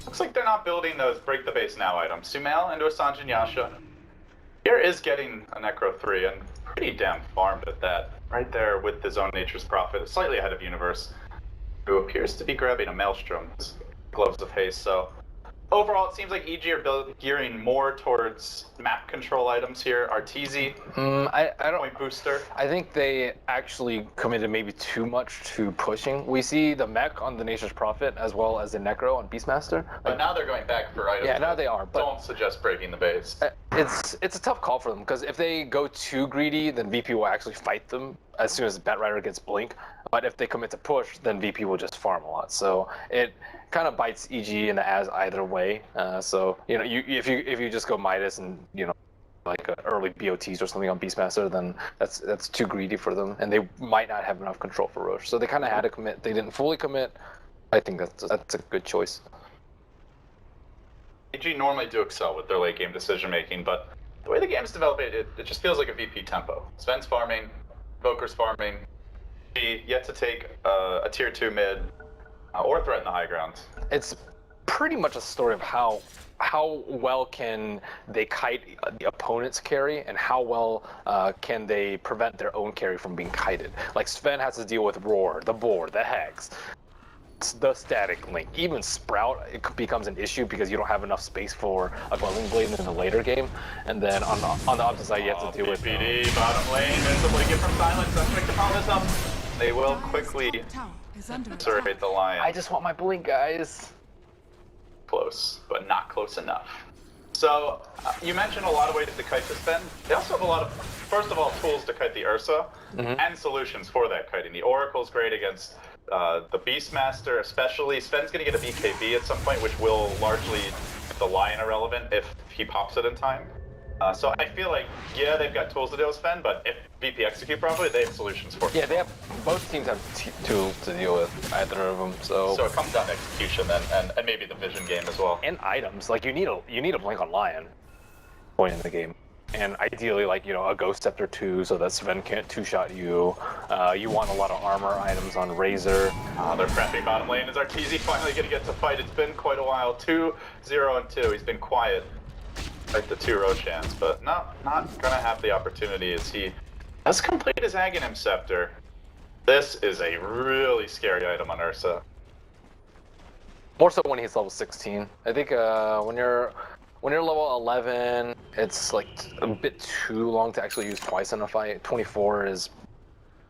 Looks like they're not building those break the base now items. Sumail into a Sanjin Yasha. Here is getting a Necro 3 and pretty damn farmed at that. Right there with his own Nature's Prophet, slightly ahead of Universe, who appears to be grabbing a Maelstrom, Gloves of Haste. So overall, it seems like EG are gearing more towards map control items here. Arteezy, I don't. Point booster. I think they actually committed maybe too much to pushing. We see the mech on the Nature's Prophet as well as the Necro on Beastmaster. But now they're going back for items. Yeah, now they are. But don't suggest breaking the base. It's a tough call for them because if they go too greedy, then VP will actually fight them as soon as Bat Rider gets blink. But if they commit to push, then VP will just farm a lot. So it kind of bites EG in the ass either way. So if you just go Midas and like early BOTs or something on Beastmaster, then that's too greedy for them, and they might not have enough control for Roche. So they kind of had to commit. They didn't fully commit. I think that's a good choice. EG normally do excel with their late game decision making, but the way the game's developed, it just feels like a VP tempo. Sven's farming, Voker's farming, G yet to take a tier 2 mid or threaten the high ground. It's pretty much a story of how well can they kite the opponent's carry, and how well can they prevent their own carry from being kited. Like, Sven has to deal with Roar, the Boar, the Hex, the static link. Even Sprout, it becomes an issue because you don't have enough space for a Quelling Blade in the later game. And then on the opposite side, you have to deal with PPD, bottom lane, there's a blink from Silence. Let's pick the this up. They will quickly Top tower is under eviscerate attack. the Lion. I just want my blink, guys. Close, but not close enough. So, you mentioned a lot of ways to kite this Sven. They also have a lot of, first of all, tools to kite the Ursa, and solutions for that kiting. The Oracle's great against the Beastmaster, especially. Sven's going to get a BKB at some point, which will largely make the Lion irrelevant if he pops it in time. So I feel like, yeah, they've got tools to deal with Sven, but if VP execute properly, they have solutions for it. Yeah, they have, both teams have tools to deal with, either of them, so So it comes down to execution then, and maybe the vision game as well. and items. Like, you need a blink on Lion point in the game. And ideally, like, you know, a Ghost Scepter too, so that Sven can't two-shot you. You want a lot of armor items on Razor. Their crappy bottom lane is Arteezy finally going to get to fight. It's been quite a while. 2-0 and 2. He's been quiet. Like the 2 Roshans, but not going to have the opportunity as he has completed his Aghanim Scepter. This is a really scary item on Ursa. More so when he's level 16. I think when you're level 11, it's like a bit too long to actually use twice in a fight. 24 is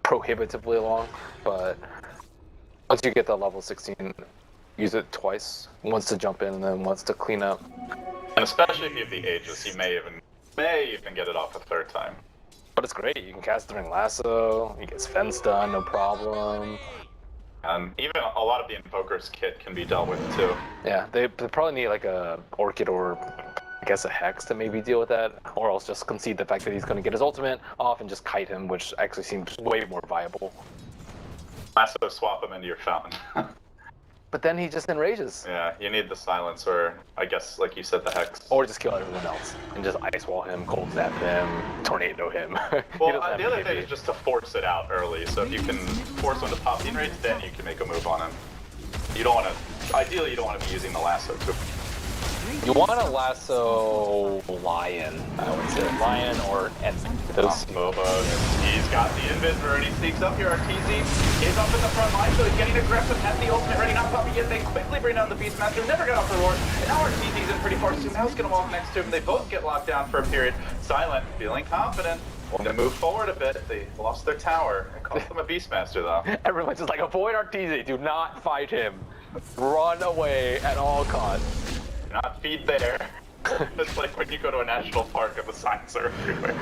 prohibitively long, but once you get to level 16, use it twice. Once to jump in and then once to clean up. And especially if you have the Aegis, you may even get it off a third time. But it's great. You can cast during Lasso. You get Sven stun, no problem. And even a lot of the Invoker's kit can be dealt with too. Yeah, they probably need like a Orchid or I guess a Hex to maybe deal with that, or else just concede the fact that he's going to get his ultimate off and just kite him, which actually seems way more viable. Lasso swap him into your fountain. But then he just enrages. Yeah, you need the silence, or I guess, like you said, the Hex. Or just kill everyone else and just ice wall him, cold zap him, tornado him. Well, the other thing is just to force it out early. So if you can force one to pop the rates, then you can make a move on him. You don't want to. Ideally, you don't want to be using the lasso too. You want to lasso Lion, I would say. Lion or those. He's got the invis already. Sneaks up here. Arteezy is up in the front line, so he's getting aggressive. Has the ultimate ready, not popping yet. They quickly bring down the Beastmaster. Never got off the roar. And now Arteezy's in pretty far. So now he's going to walk next to him. They both get locked down for a period. Silent, feeling confident. Want to move forward a bit. They lost their tower. It cost them a Beastmaster, though. Everyone's just like, avoid Arteezy. Do not fight him. Run away at all costs. Do not feed there. It's like when you go to a national park and the signs are everywhere.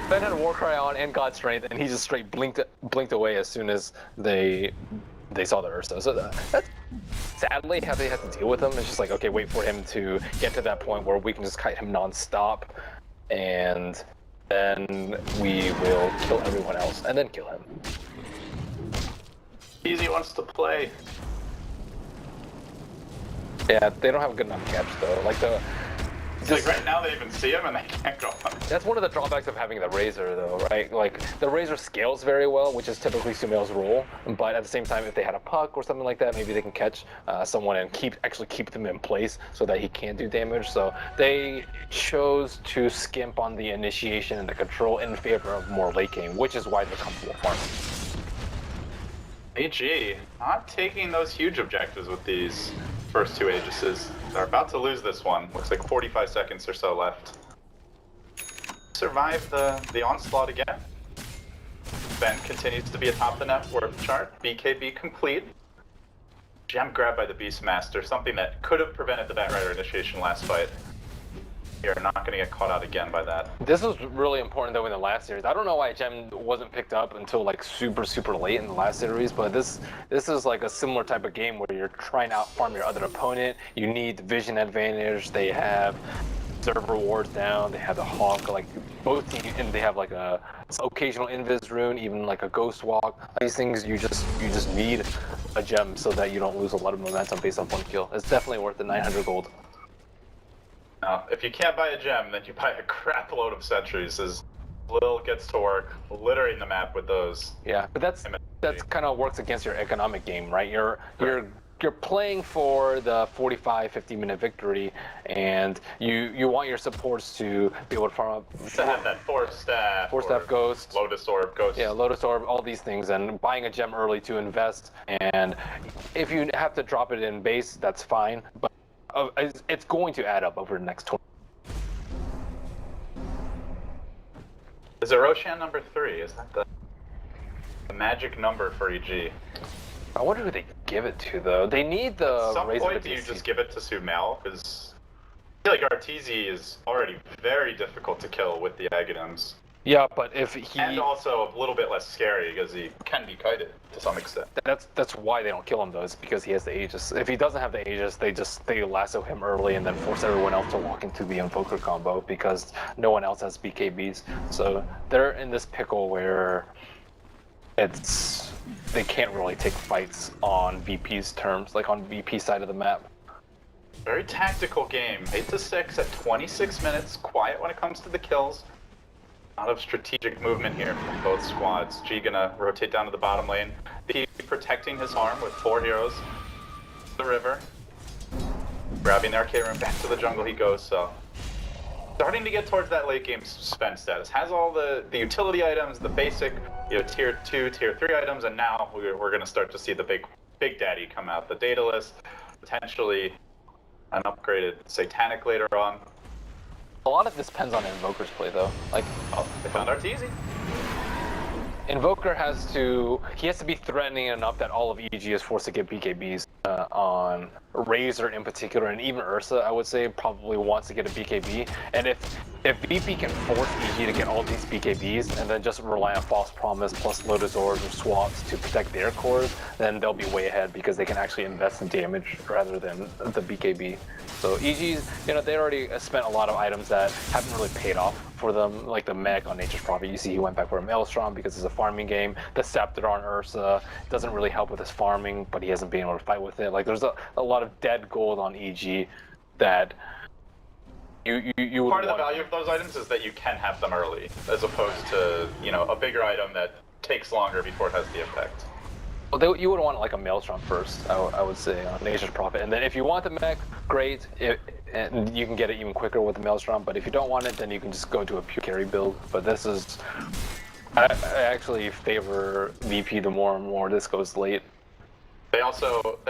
Ben had a Warcry on and God Strength, and he just straight blinked away as soon as they saw the Ursa. So that's sadly how they have to deal with him. It's just like, okay, wait for him to get to that point where we can just kite him non-stop, and then we will kill everyone else, and then kill him. Easy wants to play. Yeah, they don't have a good enough catch though. Like right now they even see him and they can't go on. That's one of the drawbacks of having the Razor though, right? Like, the Razor scales very well, which is typically Sumail's role, but at the same time, if they had a puck or something like that, maybe they can catch someone and actually keep them in place so that he can't do damage. So they chose to skimp on the initiation and the control in favor of more late game, which is why they're comfortable farming. AG, not taking those huge objectives with these first 2 Aegises. They're about to lose this one. Looks like 45 seconds or so left. Survive the onslaught again. Ben continues to be atop the net worth chart. BKB complete. Gem grabbed by the Beastmaster, something that could have prevented the Batrider initiation last fight. You're not going to get caught out again by that. This was really important though in the last series. I don't know why Gem wasn't picked up until like super late in the last series, but this is like a similar type of game where you're trying to outfarm your other opponent. You need vision advantage. They have server wards down. They have the Hawk, like both teams, and they have like a occasional invis rune, even like a ghost walk. These things you just need a gem so that you don't lose a lot of momentum based on one kill. It's definitely worth the 900 gold. Now, if you can't buy a gem, then you buy a crap load of sentries as Lil gets to work littering the map with those. Yeah, but that's kind of works against your economic game, right? You're playing for the 45-50 minute victory, and you want your supports to be able to farm up. To have that force staff ghost, Lotus Orb ghost. Yeah, Lotus Orb, all these things, and buying a gem early to invest. And if you have to drop it in base, that's fine. But it's going to add up over the next 20. Is it Roshan number 3? Is that the... the magic number for EG. I wonder who they give it to though. They need the At some Razor point, to do be you just give it to Sumail? Because I feel like Arteezy is already very difficult to kill with the Aghanims. Yeah, but if he And also a little bit less scary because he can be kited to some extent. that's why they don't kill him though, is because he has the Aegis. If he doesn't have the Aegis, they lasso him early and then force everyone else to walk into the Invoker combo because no one else has BKBs. So they're in this pickle where they can't really take fights on VP's terms, like on VP side of the map. Very tactical game. 8-6 at 26 minutes. Quiet when it comes to the kills. A lot of strategic movement here from both squads. G gonna rotate down to the bottom lane. B protecting his farm with 4 heroes. The river. Grabbing the arcade room, back to the jungle he goes, so. Starting to get towards that late game spend status. Has all the utility items, the basic, tier 2, tier 3 items, and now we're gonna start to see the big daddy come out. The data list, potentially an upgraded Satanic later on. A lot of this depends on Invoker's play though. Like, Oh, they found Arteezy. Invoker has to be threatening enough that all of EG is forced to get BKBs on Razor in particular, and even Ursa, I would say, probably wants to get a BKB. And if VP can force EG to get all these BKBs and then just rely on False Promise plus Lotus Orbs or swaps to protect their cores, then they'll be way ahead because they can actually invest in damage rather than the BKB. So EG's, they already spent a lot of items that haven't really paid off for them, like the mech on Nature's Prophet. You see he went back for a Maelstrom because it's a farming game. The Scepter on Ursa doesn't really help with his farming, but he hasn't been able to fight with it. Like there's a lot of dead gold on EG that you would Part of the value of those items is that you can have them early, as opposed to, a bigger item that takes longer before it has the impact. Well, you would want like a Maelstrom first, I would say, on Nature's Prophet. And then if you want the mech, great, and you can get it even quicker with the Maelstrom. But if you don't want it, then you can just go to a pure carry build. But this is, I actually favor VP the more and more this goes late. They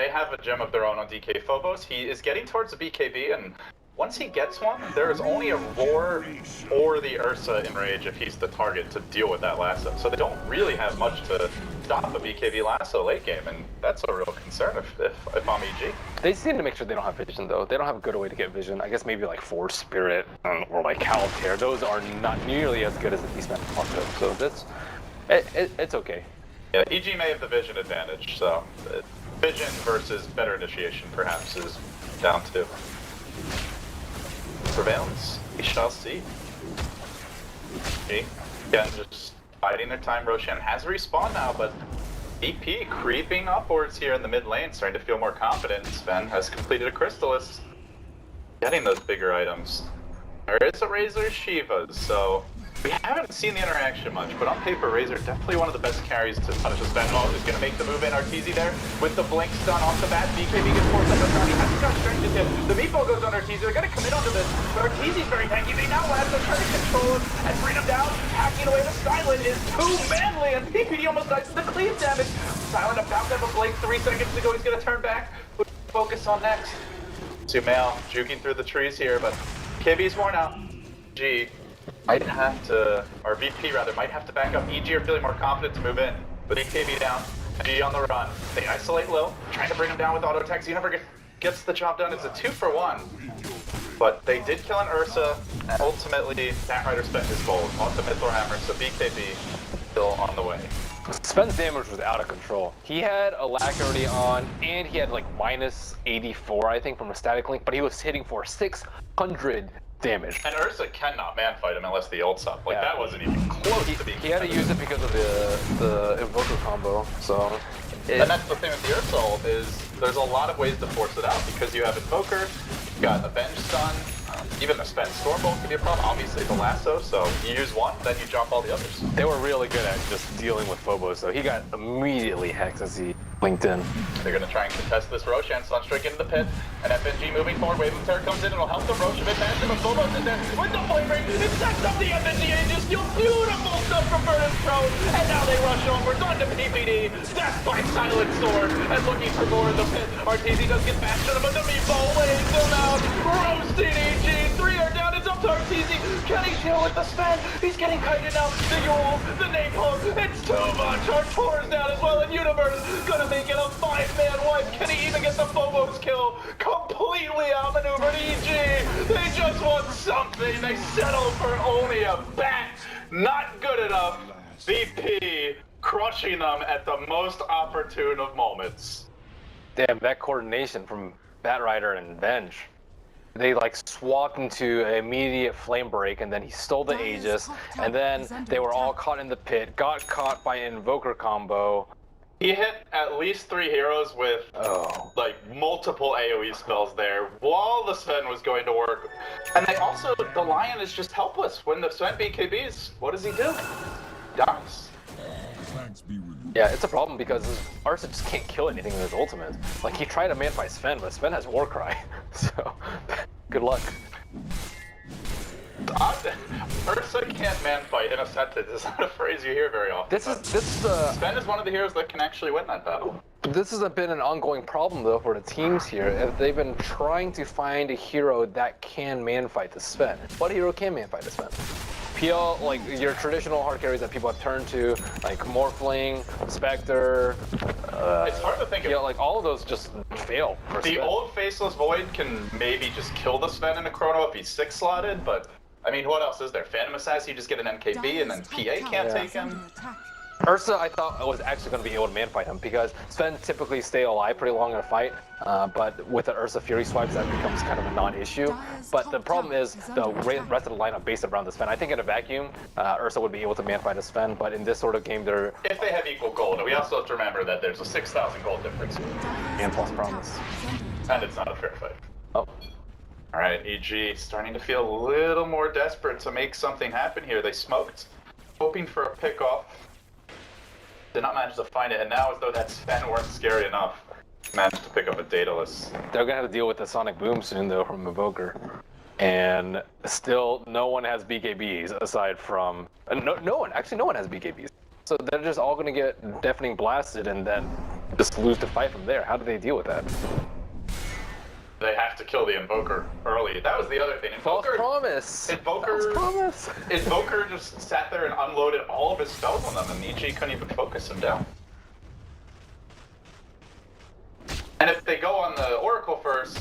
have a gem of their own on DK Phobos. He is getting towards the BKB, and once he gets one, there is only a Roar or the Ursa Enrage if he's the target to deal with that lasso. So they don't really have much to stop a BKB lasso late game, and that's a real concern if I'm EG. They just need to make sure they don't have vision though. They don't have a good way to get vision. I guess maybe like Force Spirit or like Caltear. Those are not nearly as good as the Beastman Poncho. So it's okay. Yeah, EG may have the vision advantage, so vision versus better initiation perhaps is down to Surveillance. We shall see. Again, just biding their time. Roshan has respawned now, but EP creeping upwards here in the mid lane, starting to feel more confident. Sven has completed a Crystallis, getting those bigger items. There is a Razor Shiva, so we haven't seen the interaction much, but on paper, Razor definitely one of the best carries to punish a Sven. Oh, who's going to make the move in? Arteezy there with the blink stun off the bat. BKB gets forced up, but he hasn't got strength to him. The meatball goes on Arteezy. They're going to commit onto this, but Arteezy's very tanky. They now have to try to control him and bring him down. Hacking away the Silent is too manly, and PPD almost dies to the cleave damage. Silent about to have a blink 3 seconds ago. He's going to turn back. Focus on next. Sumail juking through the trees here, but KB's worn out. G might have to, or VP rather, might have to back up. EG are feeling more confident to move in. With EKB down, G on the run. They isolate low, trying to bring him down with auto attacks. He never gets the job done. It's a 2-for-1. But they did kill an Ursa, and ultimately, Bat Rider spent his gold on the Mythor Hammer, so BKB still on the way. Sven's damage was out of control. He had Alacrity on, and he had like minus 84, I think, from a static link, but he was hitting for 600 damage. And Ursa cannot man-fight him unless the ult's up. Like, Yeah. that wasn't even close to being He had to use it because of the Invoker combo, so... And that's the thing with the Ursa ult is there's a lot of ways to force it out because you have Invoker, you've got Avenge Stun, even the Spent Stormbolt can be a problem. Obviously the lasso, so you use one, then you drop all the others. They were really good at just dealing with Phobos, so he got immediately hexed as he linked in. They're going to try and contest this Roshan, Sunstrike into the pit, and FNG moving forward, Wave of Terror comes in, it'll help them. Roshan advances him, but Phobos is there with the Flame Ring, it sets up the FNG Aegis, beautiful stuff from Virtus.Pro, and now they rush onwards onto PPD, stacked by Silent Sword, and looking for more in the pit. Arteezy does get bashed on him, but the meatball lays them out, roasting EG, 3 are down, it's a onto Arteezy. Can he deal with the spin? He's getting kited now. The Yule, the napalm, it's too much. Artur's down as well, and Universe gonna make it a 5-man wipe. Can he even get the Phobos kill? Completely outmaneuvered EG. They just want something. They settle for only a bat. Not good enough. VP crushing them at the most opportune of moments. Damn, that coordination from Batrider and Bench. They like swapped into an immediate flame break, and then he stole the Aegis, and then they were all caught in the pit, got caught by an Invoker combo. He hit at least 3 heroes with like multiple AoE spells there while the Sven was going to work. And they also, the Lion is just helpless. When the Sven BKBs, what does he do? Dies. Yeah, it's a problem because Arsa just can't kill anything with his ultimate. Like, he tried to man-fight Sven, but Sven has Warcry. So, good luck. Ursa can't man-fight in a sentence. It's not a phrase you hear very often. Sven is one of the heroes that can actually win that battle. This has been an ongoing problem, though, for the teams here. They've been trying to find a hero that can man-fight the Sven. What hero can man-fight the Sven? PL, like your traditional hard carries that people have turned to, like Morphling, Spectre. It's hard to think of. Yeah, like all of those just fail. The old Faceless Void can maybe just kill the Sven in a chrono if he's 6-slotted, but I mean, what else is there? Phantom Assassin, you just get an MKB and then PA can't take him. Ursa, I thought I was actually going to be able to man-fight him because Sven typically stay alive pretty long in a fight, but with the Ursa Fury swipes, that becomes kind of a non-issue. But the problem is the rest of the lineup based around the Sven. I think in a vacuum, Ursa would be able to man-fight a Sven, but in this sort of game, they're... If they have equal gold, we also have to remember that there's a 6,000 gold difference. And plus promise. And it's not a fair fight. Oh. Alright, EG starting to feel a little more desperate to make something happen here. They smoked, hoping for a pick-off. Did not manage to find it, and now as though that Sven weren't scary enough, managed to pick up a Daedalus. They're gonna have to deal with the Sonic Boom soon, though, from Evoker. And still, no one has BKBs aside from... no one has BKBs. So they're just all gonna get Deafening Blasted and then just lose the fight from there. How do they deal with that? They have to kill the Invoker early. That was the other thing. Invoker, promise. Invoker just sat there and unloaded all of his spells on them, and EG couldn't even focus him down. And if they go on the Oracle first,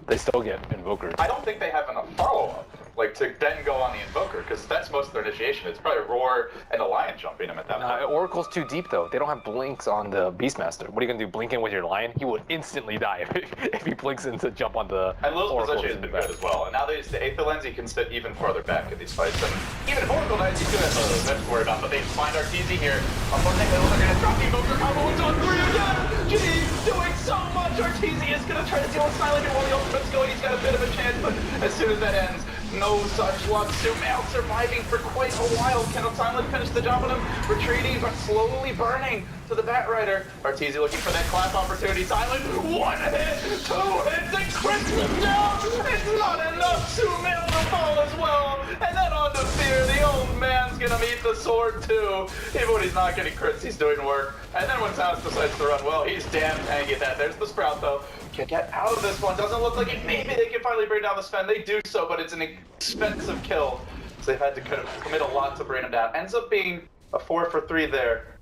they still get Invoker. I don't think they have enough follow-up, like to then go on the Invoker, because that's most of their initiation. It's probably Roar and the Lion jumping him at that point. Oracle's too deep, though. They don't have blinks on the Beastmaster. What are you gonna do, blink in with your Lion? He would instantly die if he blinks in to jump on the And Lil's Oracle. position has been good as well. And now that he's the 8th lens, he can sit even farther back in these fights. And even if Oracle dies, he's gonna have much to worry about. But they find Arteezy here. Unfortunately, they're gonna drop the Invoker combo. It's on 3 again! G doing so much! Arteezy is gonna try to deal with Silent while the ultimate's going. He's got a bit of a chance, but as soon as that ends, no such luck. Sumail surviving for quite a while. Can Silent finish the job on him? Retreating, but slowly burning to the Batrider. Arteezy looking for that clap opportunity. Silent, 1 hit, 2 hits, and crits him down. It's not enough. Sumail to fall as well. And then on to Fear. The old man's gonna meet the sword too. Even when he's not getting crits, he's doing work. And then when Taos decides to run well, he's damn tanky at that. There's the Sprout though. Can get out of this one. Doesn't look like it. Maybe they can finally bring down the Sven. They do so, but it's an expensive kill. So they've had to kind of commit a lot to bring him down. Ends up being a 4 for 3 there.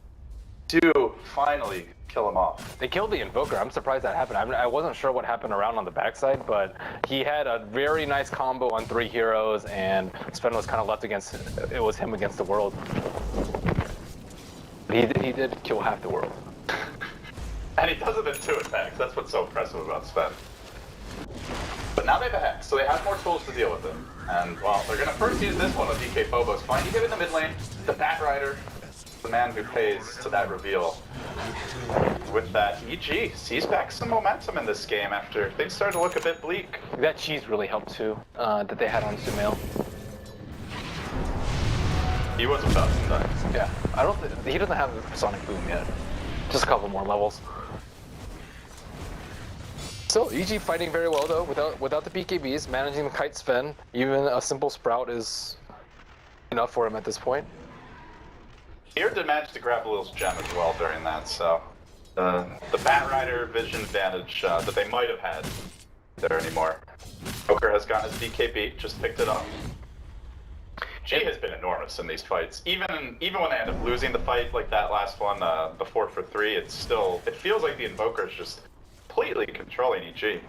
To finally kill him off. They killed the Invoker. I'm surprised that happened. I wasn't sure what happened around on the backside, but he had a very nice combo on 3 heroes, and Sven was kind of left against... It was him against the world. He did kill half the world. And he does it in 2 attacks. That's what's so impressive about Sven. But now they have a Hex, so they have more tools to deal with him. And, well, they're going to first use this one with DK Phobos. Finding him in the mid lane, the Batrider, the man who pays to that reveal. With that, EG sees back some momentum in this game after things started to look a bit bleak. That cheese really helped too, that they had on Sumail. He was without sometimes. Yeah, I don't think he doesn't have Sonic Boom yet. Just a couple more levels. So EG fighting very well though, without the BKBs, managing the Kite Sven. Even a simple Sprout is enough for him at this point. Here did manage to grab Lil's gem as well during that, so the Batrider vision advantage that they might have had there anymore. Joker has gotten his BKB, just picked it up. G has been enormous in these fights. Even when they end up losing the fight, like that last one, the 4-for-3, it feels like the Invoker is just completely controlling EG.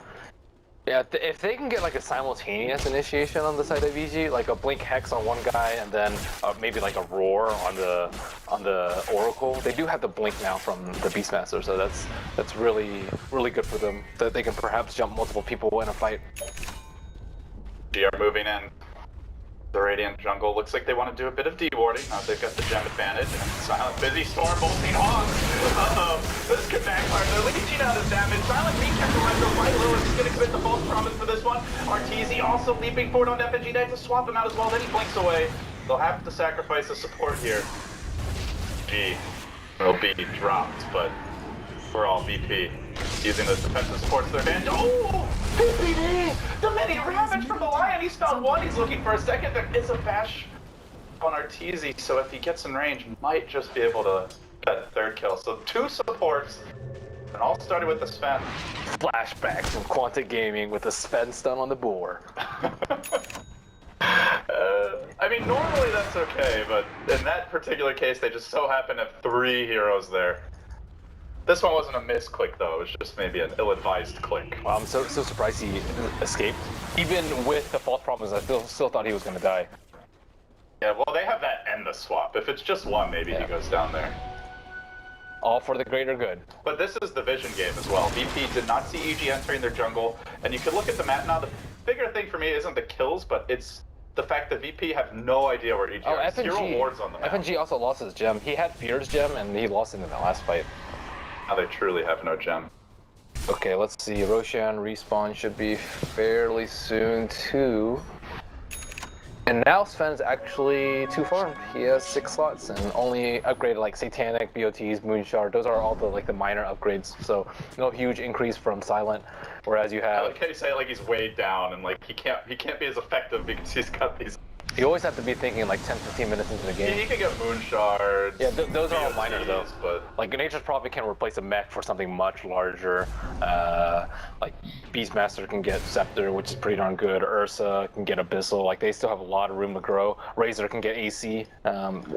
Yeah, if they can get like a simultaneous initiation on the side of EG, like a Blink Hex on one guy and then maybe like a Roar on the Oracle, they do have the Blink now from the Beastmaster, so that's really good for them. That they can perhaps jump multiple people in a fight. G are moving in. The Radiant jungle looks like they want to do a bit of dewarding. They've got the gem advantage, and Silent busy storm bolting on. This could backfire. They're leeching out his damage. Silent recheck the retro by Lewis. He's going to commit the false promise for this one. RTZ also leaping forward on FNG. They have to swap him out as well. Then he blinks away. They'll have to sacrifice a support here. G will be dropped, but for all VP using those defensive supports to their advantage. Oh! PPD! The mini ravage from the Lion. He's found one. He's looking for a second. There is a bash on Arteezy, so if he gets in range, might just be able to get a third kill. So 2 supports, and all started with the Sven. Flashback from Quantic Gaming with the Sven stun on the boar. I mean, normally that's okay, but in that particular case, they just so happen to have 3 heroes there. This one wasn't a misclick though, it was just maybe an ill-advised click. Wow, I'm so surprised he escaped. Even with the false promise, I still thought he was gonna die. Yeah, well they have that and the swap. If it's just one, maybe he goes down there. All for the greater good. But this is the vision game as well. VP did not see EG entering their jungle, and you can look at the map now. The bigger thing for me isn't the kills, but it's the fact that VP have no idea where EG are. Zero wards on the map. FNG also lost his gem. He had Fear's gem, and he lost it in the last fight. Now they truly have no gem. Okay, let's see. Roshan respawn should be fairly soon too. And now Sven's actually 2 farmed. He has 6 slots and only upgraded like Satanic, BOTs, Moonshard. Those are all the minor upgrades. So no huge increase from Silent. Whereas you have. I like how you say it like he's weighed down and like he can't be as effective because he's got these. You always have to be thinking like 10-15 minutes into the game. He can get Moonshards. Yeah, those are all minor though. But like Nature's Prophet can replace a mech for something much larger. Like Beastmaster can get Scepter, which is pretty darn good. Ursa can get Abyssal. Like they still have a lot of room to grow. Razor can get AC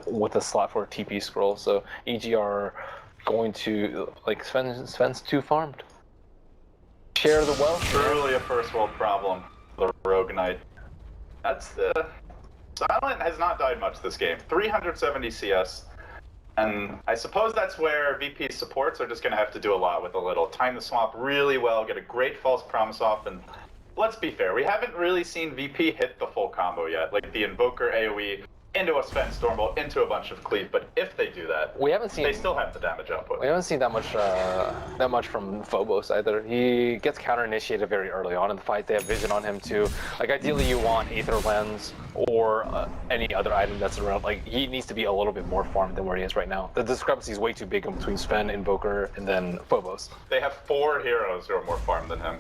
with a slot for a TP scroll. So EG are going to like Sven's 2 farmed. Share the wealth. Truly a first world problem. The Rogue Knight. That's the. Silent has not died much this game. 370 CS. And I suppose that's where VP's supports are just going to have to do a lot with a little. Time the swap really well, get a great false promise off, and let's be fair, we haven't really seen VP hit the full combo yet. Like the Invoker AoE into a Sven Stormbolt, into a bunch of Cleave, but if they do that, they still have the damage output. We haven't seen that much from Phobos either. He gets counter-initiated very early on in the fight. They have vision on him too. Like ideally you want Aether Lens or any other item that's around. Like he needs to be a little bit more farmed than where he is right now. The discrepancy is way too big in between Sven, Invoker, and then Phobos. They have 4 heroes who are more farmed than him.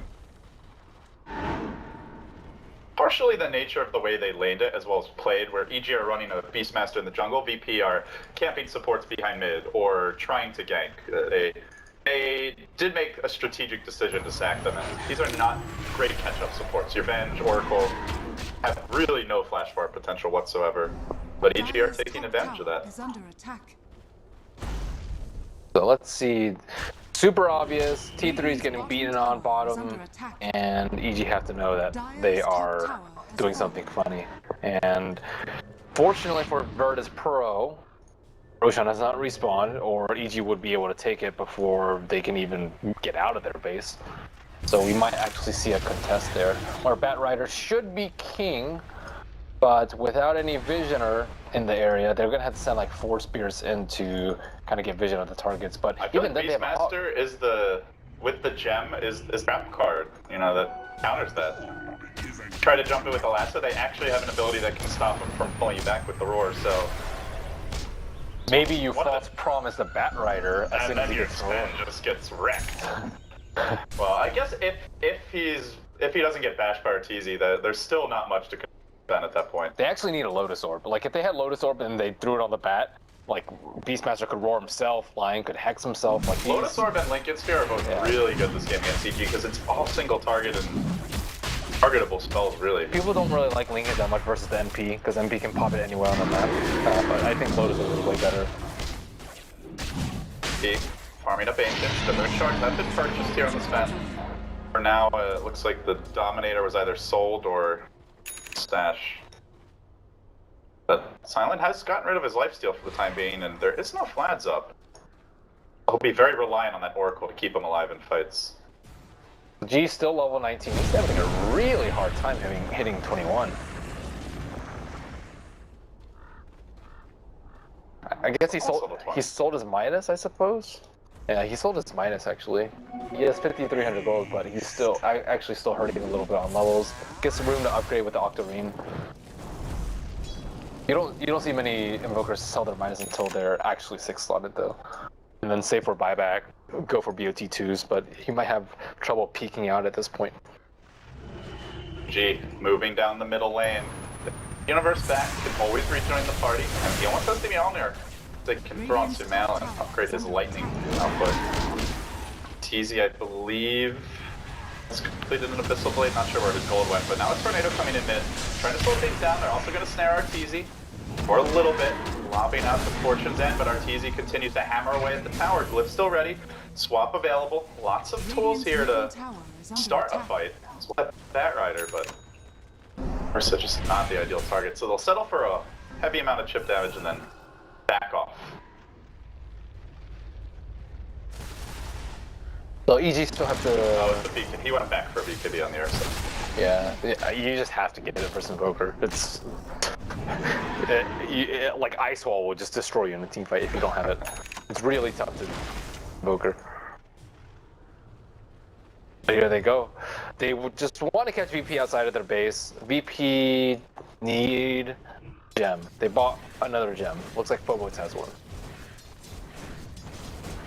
Partially the nature of the way they laned it as well as played, where EG are running a Beastmaster in the jungle, VP are camping supports behind mid or trying to gank. They did make a strategic decision to sack them, and these are not great catch-up supports. Your Venge, Oracle have really no flash fire potential whatsoever, but EG are taking advantage of that. Is under attack. So let's see. Super obvious, T3 is getting beaten on bottom, and EG have to know that they are doing something funny. And fortunately for Virtus.Pro, Roshan has not respawned, or EG would be able to take it before they can even get out of their base. So we might actually see a contest there, where Bat Rider should be king, but without any Visioner in the area, they're gonna have to send like 4 spears in to kind of get vision of the targets. But I feel even like then, Beastmaster is with the gem is trap card, you know, that counters that. Try to jump it with the lasso, they actually have an ability that can stop them from pulling you back with the roar. So maybe you false promise the Bat Rider as soon as he gets Sven just gets wrecked. Well, I guess if he doesn't get bashed by Arteezy, there's still not much to contend at that point. They actually need a Lotus Orb. Like if they had Lotus Orb and they threw it on the Bat, like Beastmaster could roar himself, Lion could hex himself. Like Lotus Orb and Lincoln Sphere are both really good this game against CG because it's all single target and targetable spells, really. People don't really like Lincoln that much versus the MP, because MP can pop it anywhere on the map. But I think Lotus is way better. Farming up Ancients. The moon shards have been purchased here on the Sven. For now, it looks like the Dominator was either sold or stash. But Silent has gotten rid of his lifesteal for the time being, and there is no Flads up. He'll be very reliant on that Oracle to keep him alive in fights. G's still level 19. He's having a really hard time hitting 21. I guess he sold his Midas, I suppose. Yeah, he sold his Midas actually. He has 5,300 gold, but he's still actually still hurting a little bit on levels. Gets some room to upgrade with the Octarine. You don't see many invokers sell their Midas until they're actually 6-slotted though. And then save for buyback, go for BOT2s, but he might have trouble peeking out at this point. G, moving down the middle lane. Universe back can always rejoin the party, and he almost has the Mjolnir. They can throw on Sumail and upgrade his lightning output. TZ, I believe, has completed an Abyssal Blade, not sure where his gold went, but now it's Tornado coming in mid. Trying to slow things down, they're also going to snare Arteezy for a little bit, lobbing out to Fortune's End, but Arteezy continues to hammer away at the tower. Glyph still ready, swap available, lots of tools here to start a fight. Let's let that rider, but Ursa just not the ideal target, so they'll settle for a heavy amount of chip damage and then back off. So EG still have to... Oh, it's the beacon. He went back for a BKB on the Ursa. Yeah, you just have to get it versus Invoker. It's... like Ice Wall will just destroy you in a team fight if you don't have it. It's really tough to Invoker. But here they go. They would just want to catch VP outside of their base. VP need gem. They bought another gem. Looks like Phobos has one.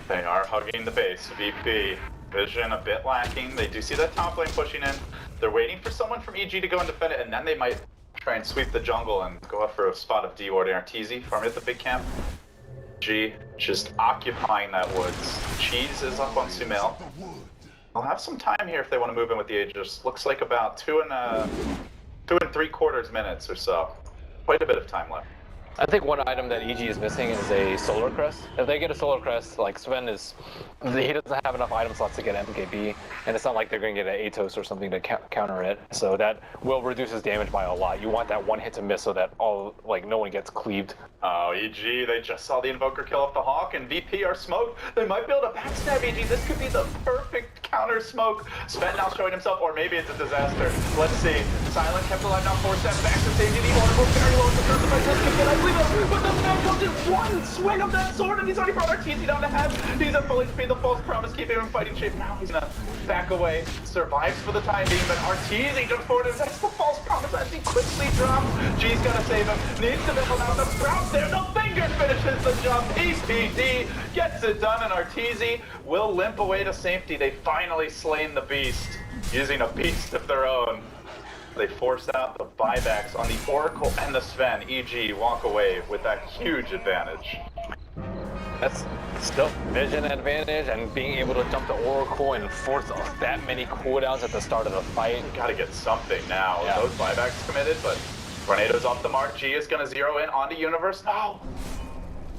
They are hugging the base. VP vision a bit lacking. They do see that top lane pushing in. They're waiting for someone from EG to go and defend it, and then they might try and sweep the jungle and go up for a spot of D-warding Arteezy, farming at the big camp. G just occupying that woods. Cheese is up on Sumail. They'll have some time here if they want to move in with the Aegis. Looks like about 2 and 3/4 minutes or so. Quite a bit of time left. I think one item that EG is missing is a Solar Crest. If they get a Solar Crest, like Sven is, he doesn't have enough item slots to get MKB, and it's not like they're going to get an Atos or something to counter it. So that will reduce his damage by a lot. You want that one hit to miss so that no one gets cleaved. Oh, EG, they just saw the Invoker kill off the Hawk, and VP are smoked. They might be able to backstab EG. This could be the perfect counter smoke. Sven now showing himself, or maybe it's a disaster. Let's see. Silent kept alive now, 4 steps back to safety. The Oracle very low in the front of the just can get but the man comes in one swing of that sword, and he's already brought Arteezy down to half. He's at full HP. The false promise keeping him in fighting shape. Now he's gonna back away. Survives for the time being, but Arteezy jumps forward and that's the false promise as he quickly drops. G's gonna save him. Needs to middle out the Sprout there. The finger finishes the jump. EPD gets it done, and Arteezy will limp away to safety. They finally slain the beast using a beast of their own. They force out the buybacks on the Oracle and the Sven. EG walk away with that huge advantage. That's still vision advantage and being able to jump the Oracle and force that many cooldowns at the start of the fight. Gotta get something now. Yeah. Those buybacks committed, but Tornado's off the mark. G is gonna zero in onto Universe. No!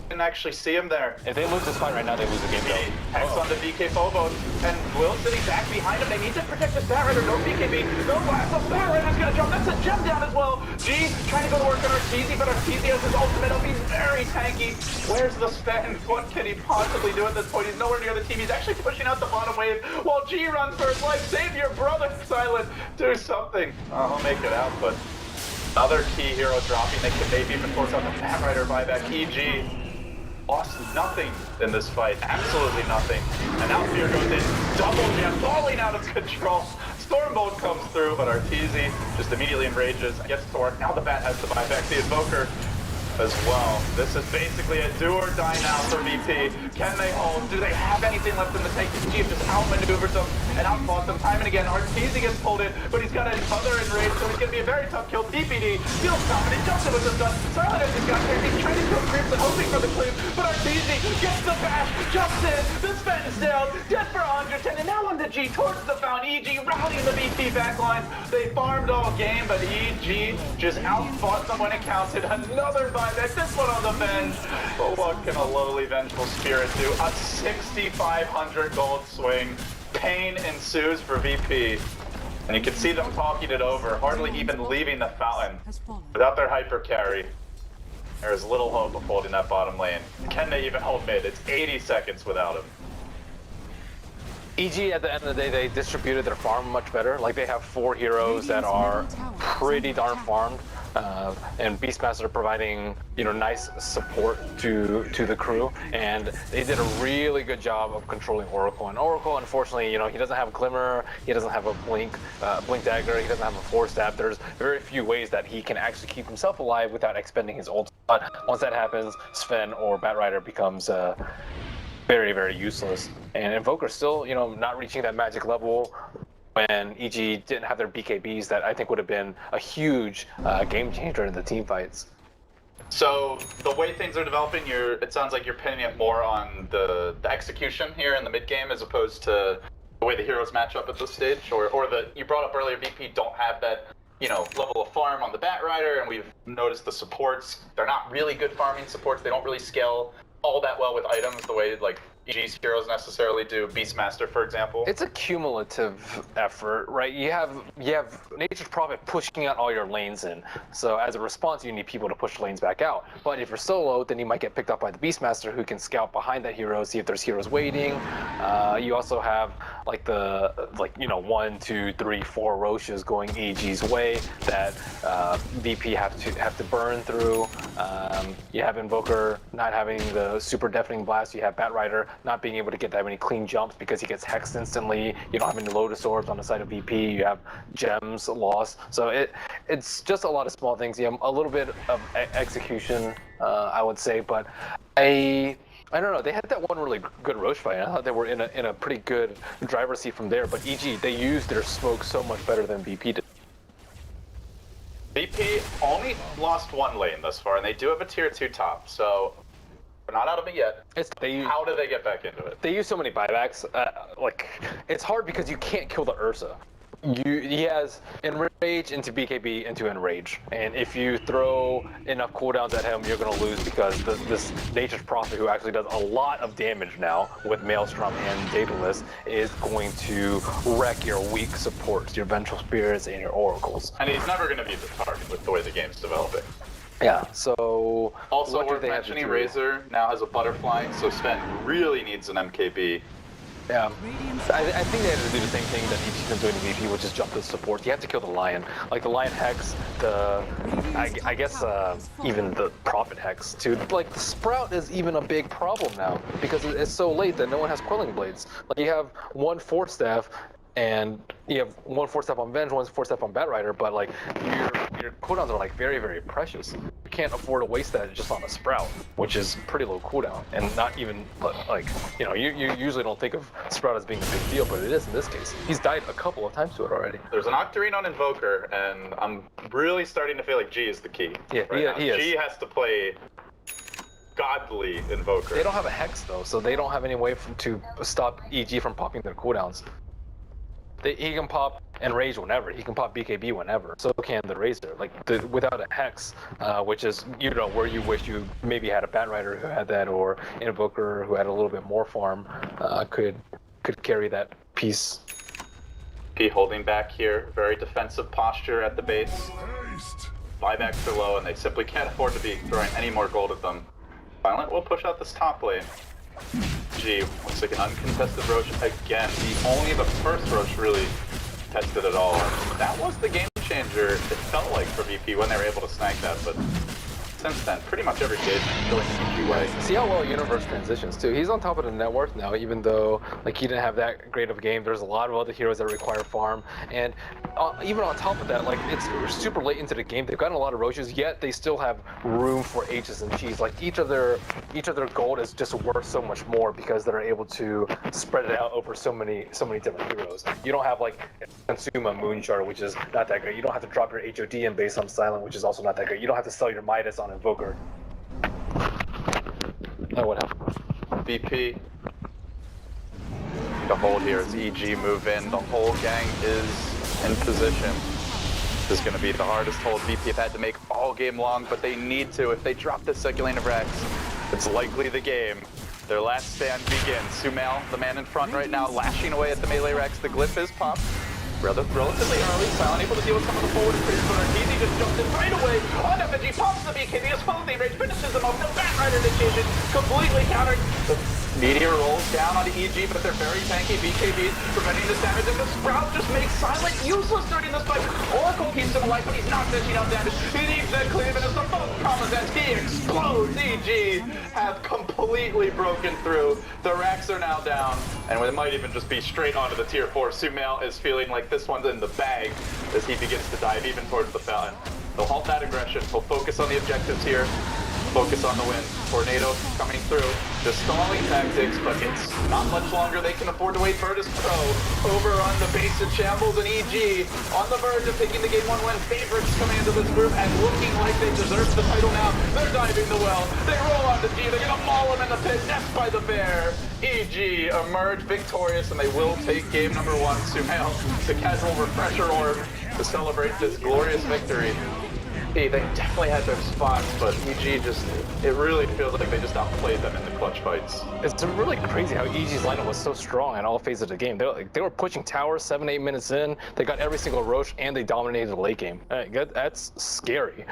Didn't actually see him there. If they lose this fight right now, they lose the game though. Hex on the BK Phobos, and Will sitting back behind him. They need to protect the Stat Rider. No BKB, no blast. The Stat Rider's gonna jump. That's a gem down as well. G trying to go to work on Arteezy, but Arteezy has his ultimate up. He's very tanky. Where's the Sven? What can he possibly do at this point? He's nowhere near the team. He's actually pushing out the bottom wave while G runs for his life. Save your brother, Silent. Do something. Oh, he'll make it out, but another key hero dropping. They can maybe even force out the Stat Rider buyback. EG lost nothing in this fight, absolutely nothing. And now Fear goes in, double gem, falling out of control. Stormbolt comes through, but Arteezy just immediately enrages, gets to work. Now the Bat has to buy back the Invoker as well. This is basically a do or die now for VP. Can they hold? Do they have anything left in the tank? G just outmaneuvered them and outfought them time and again. Arteezy gets pulled in, but he's got another enrage, so he's going to be a very tough kill. PPD feels confident, jumps in with his gun. Silent has just got there. He's trying to kill Creeps and hoping for the cleave, but Arteezy gets the bash, jumps in. The Sven is down, dead for 110, and now on to G towards the fountain. EG rallying the VP backlines. They farmed all game, but EG just outfought them when it counted. Another buyback, this one on the bench. But what can a lowly vengeful spirit do? A 6,500 gold swing. Pain ensues for VP. And you can see them talking it over, hardly even leaving the fountain. Without their hyper carry, there is little hope of holding that bottom lane. Can they even hold mid? It's 80 seconds without him. EG, at the end of the day, they distributed their farm much better. Like, they have 4 heroes that are pretty darn farmed. And Beastmaster providing, you know, nice support to the crew, and they did a really good job of controlling Oracle. And Oracle, unfortunately, you know, he doesn't have Glimmer, he doesn't have a Blink Dagger, he doesn't have a Force Staff. There's very few ways that he can actually keep himself alive without expending his ult. But once that happens, Sven or Batrider becomes very, very useless. And Invoker still, you know, not reaching that magic level. When EG didn't have their BKBs, that I think would have been a huge game changer in the team fights. So the way things are developing, it sounds like you're pinning it more on the execution here in the mid game as opposed to the way the heroes match up at this stage, or you brought up earlier, VP don't have that, you know, level of farm on the Batrider, and we've noticed the supports, they're not really good farming supports. They don't really scale all that well with items the way like EG's heroes necessarily do. Beastmaster, for example. It's a cumulative effort, right? You have Nature's Prophet pushing out all your lanes in. So as a response, you need people to push lanes back out. But if you're solo, then you might get picked up by the Beastmaster, who can scout behind that hero, see if there's heroes waiting. You also have like 1, 2, 3, 4 Roches going EG's way that VP have to burn through. You have Invoker not having the super deafening blast. You have Batrider not being able to get that many clean jumps because he gets hexed instantly. You don't have any Lotus Orbs on the side of VP. You have gems lost. So it's just a lot of small things. You have a little bit of execution, I would say, but I don't know. They had that one really good Roche fight. I thought they were in a pretty good driver's seat from there. But EG, they used their smoke so much better than VP did. VP only lost 1 lane thus far, and they do have a tier 2 top, so we're not out of it yet. How do they get back into it? They use so many buybacks. It's hard because you can't kill the Ursa. He has Enrage into BKB into Enrage, and if you throw enough cooldowns at him, you're going to lose because this Nature's Prophet, who actually does a lot of damage now with Maelstrom and Daedalus, is going to wreck your weak supports, your Vengeful Spirits, and your Oracles. And he's never going to be the target with the way the game's developing. Yeah, so... Also worth mentioning, Razor now has a Butterfly, so Sven really needs an MKB. Yeah, I think they had to do the same thing that EG's been doing to VP, which is jump the support. You have to kill the Lion. Like the Lion Hex, I guess even the Prophet Hex too. Like the Sprout is even a big problem now because it's so late that no one has Quelling Blades. Like you have 1 Force Staff, and you have 1 Force Staff on Venge, 1 Force Staff on Batrider, but like your cooldowns are like very, very precious. You can't afford to waste that just on a Sprout, which is pretty low cooldown, and not even like, you know, you usually don't think of Sprout as being a big deal, but it is in this case. He's died a couple of times to it already. There's an Octarine on Invoker, and I'm really starting to feel like G is the key. Yeah, he is. G has to play godly Invoker. They don't have a Hex though, so they don't have any way to stop EG from popping their cooldowns. He can pop Enrage whenever. He can pop BKB whenever. So can the Razor. Like without a Hex, which is, you know, where you wish you maybe had a Batrider who had that, or Invoker who had a little bit more farm, could carry that piece. P holding back here. Very defensive posture at the base. Buybacks are low, and they simply can't afford to be throwing any more gold at them. Violent will push out this top lane. G looks like an uncontested Roche again. Only the first Roche really tested it all. That was the game changer, it felt like, for VP when they were able to snag that, but since then, pretty much every game is going the VP way. See how well Universe transitions too. He's on top of the net worth now, even though like he didn't have that great of a game. There's a lot of other heroes that require farm, and even on top of that, like it's super late into the game. They've gotten a lot of Roches, yet they still have room for H's and G's. Like each of their gold is just worth so much more because they're able to spread it out over so many different heroes. You don't have like consume a Moonshard, which is not that great. You don't have to drop your HOD and base on Silent, which is also not that great. You don't have to sell your Midas on Invoker. Now what happened? VP to hold here as EG move in. The whole gang is in position. This is going to be the hardest hold VP have had to make all game long, but they need to. If they drop this second lane of Rex, it's likely the game. Their last stand begins. Sumail, the man in front right now, lashing away at the melee Rex. The glyph is popped. Relatively early, Silent able to deal with some of the forward pretty but Arteezy just jumps in right away on FNG, pops the BKB, as full of range, finishes him off, no back right indication, completely countered. The Meteor rolls down onto EG, but they're very tanky. BKB preventing this damage, and the Sprout just makes Silent useless during this fight. Oracle keeps him alive, but he's not dishing out damage. He needs that cleave, and as the both comes as he explodes, EG have completely broken through. The racks are now down, and it might even just be straight onto the tier 4. Sumail is feeling like this one's in the bag as he begins to dive even towards the fountain. They'll halt that aggression. He'll focus on the objectives here. Focus on the win. Tornado coming through. Just stalling tactics, but it's not much longer. They can afford to wait. Virtus.Pro over on the base of Shambles and EG on the verge of taking the game 1 win. Favorites coming into this group and looking like they deserve the title now. They're diving the well. They roll onto G. They're gonna maul him in the pit. Death by the bear. EG emerge victorious, and they will take game number 1. Sumail, the casual refresher orb, to celebrate this glorious victory. They definitely had their spots, but EG just, it really feels like they just outplayed them in the clutch fights. It's really crazy how EG's lineup was so strong in all phases of the game. They were pushing towers 7-8 minutes in, they got every single Roche, and they dominated the late game. That's scary.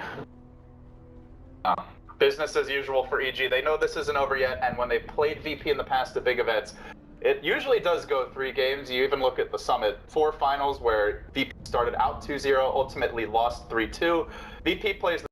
Business as usual for EG. They know this isn't over yet, and when they played VP in the past at big events, it usually does go 3 games. You even look at the Summit 4 finals where VP started out 2-0, ultimately lost 3-2. VP plays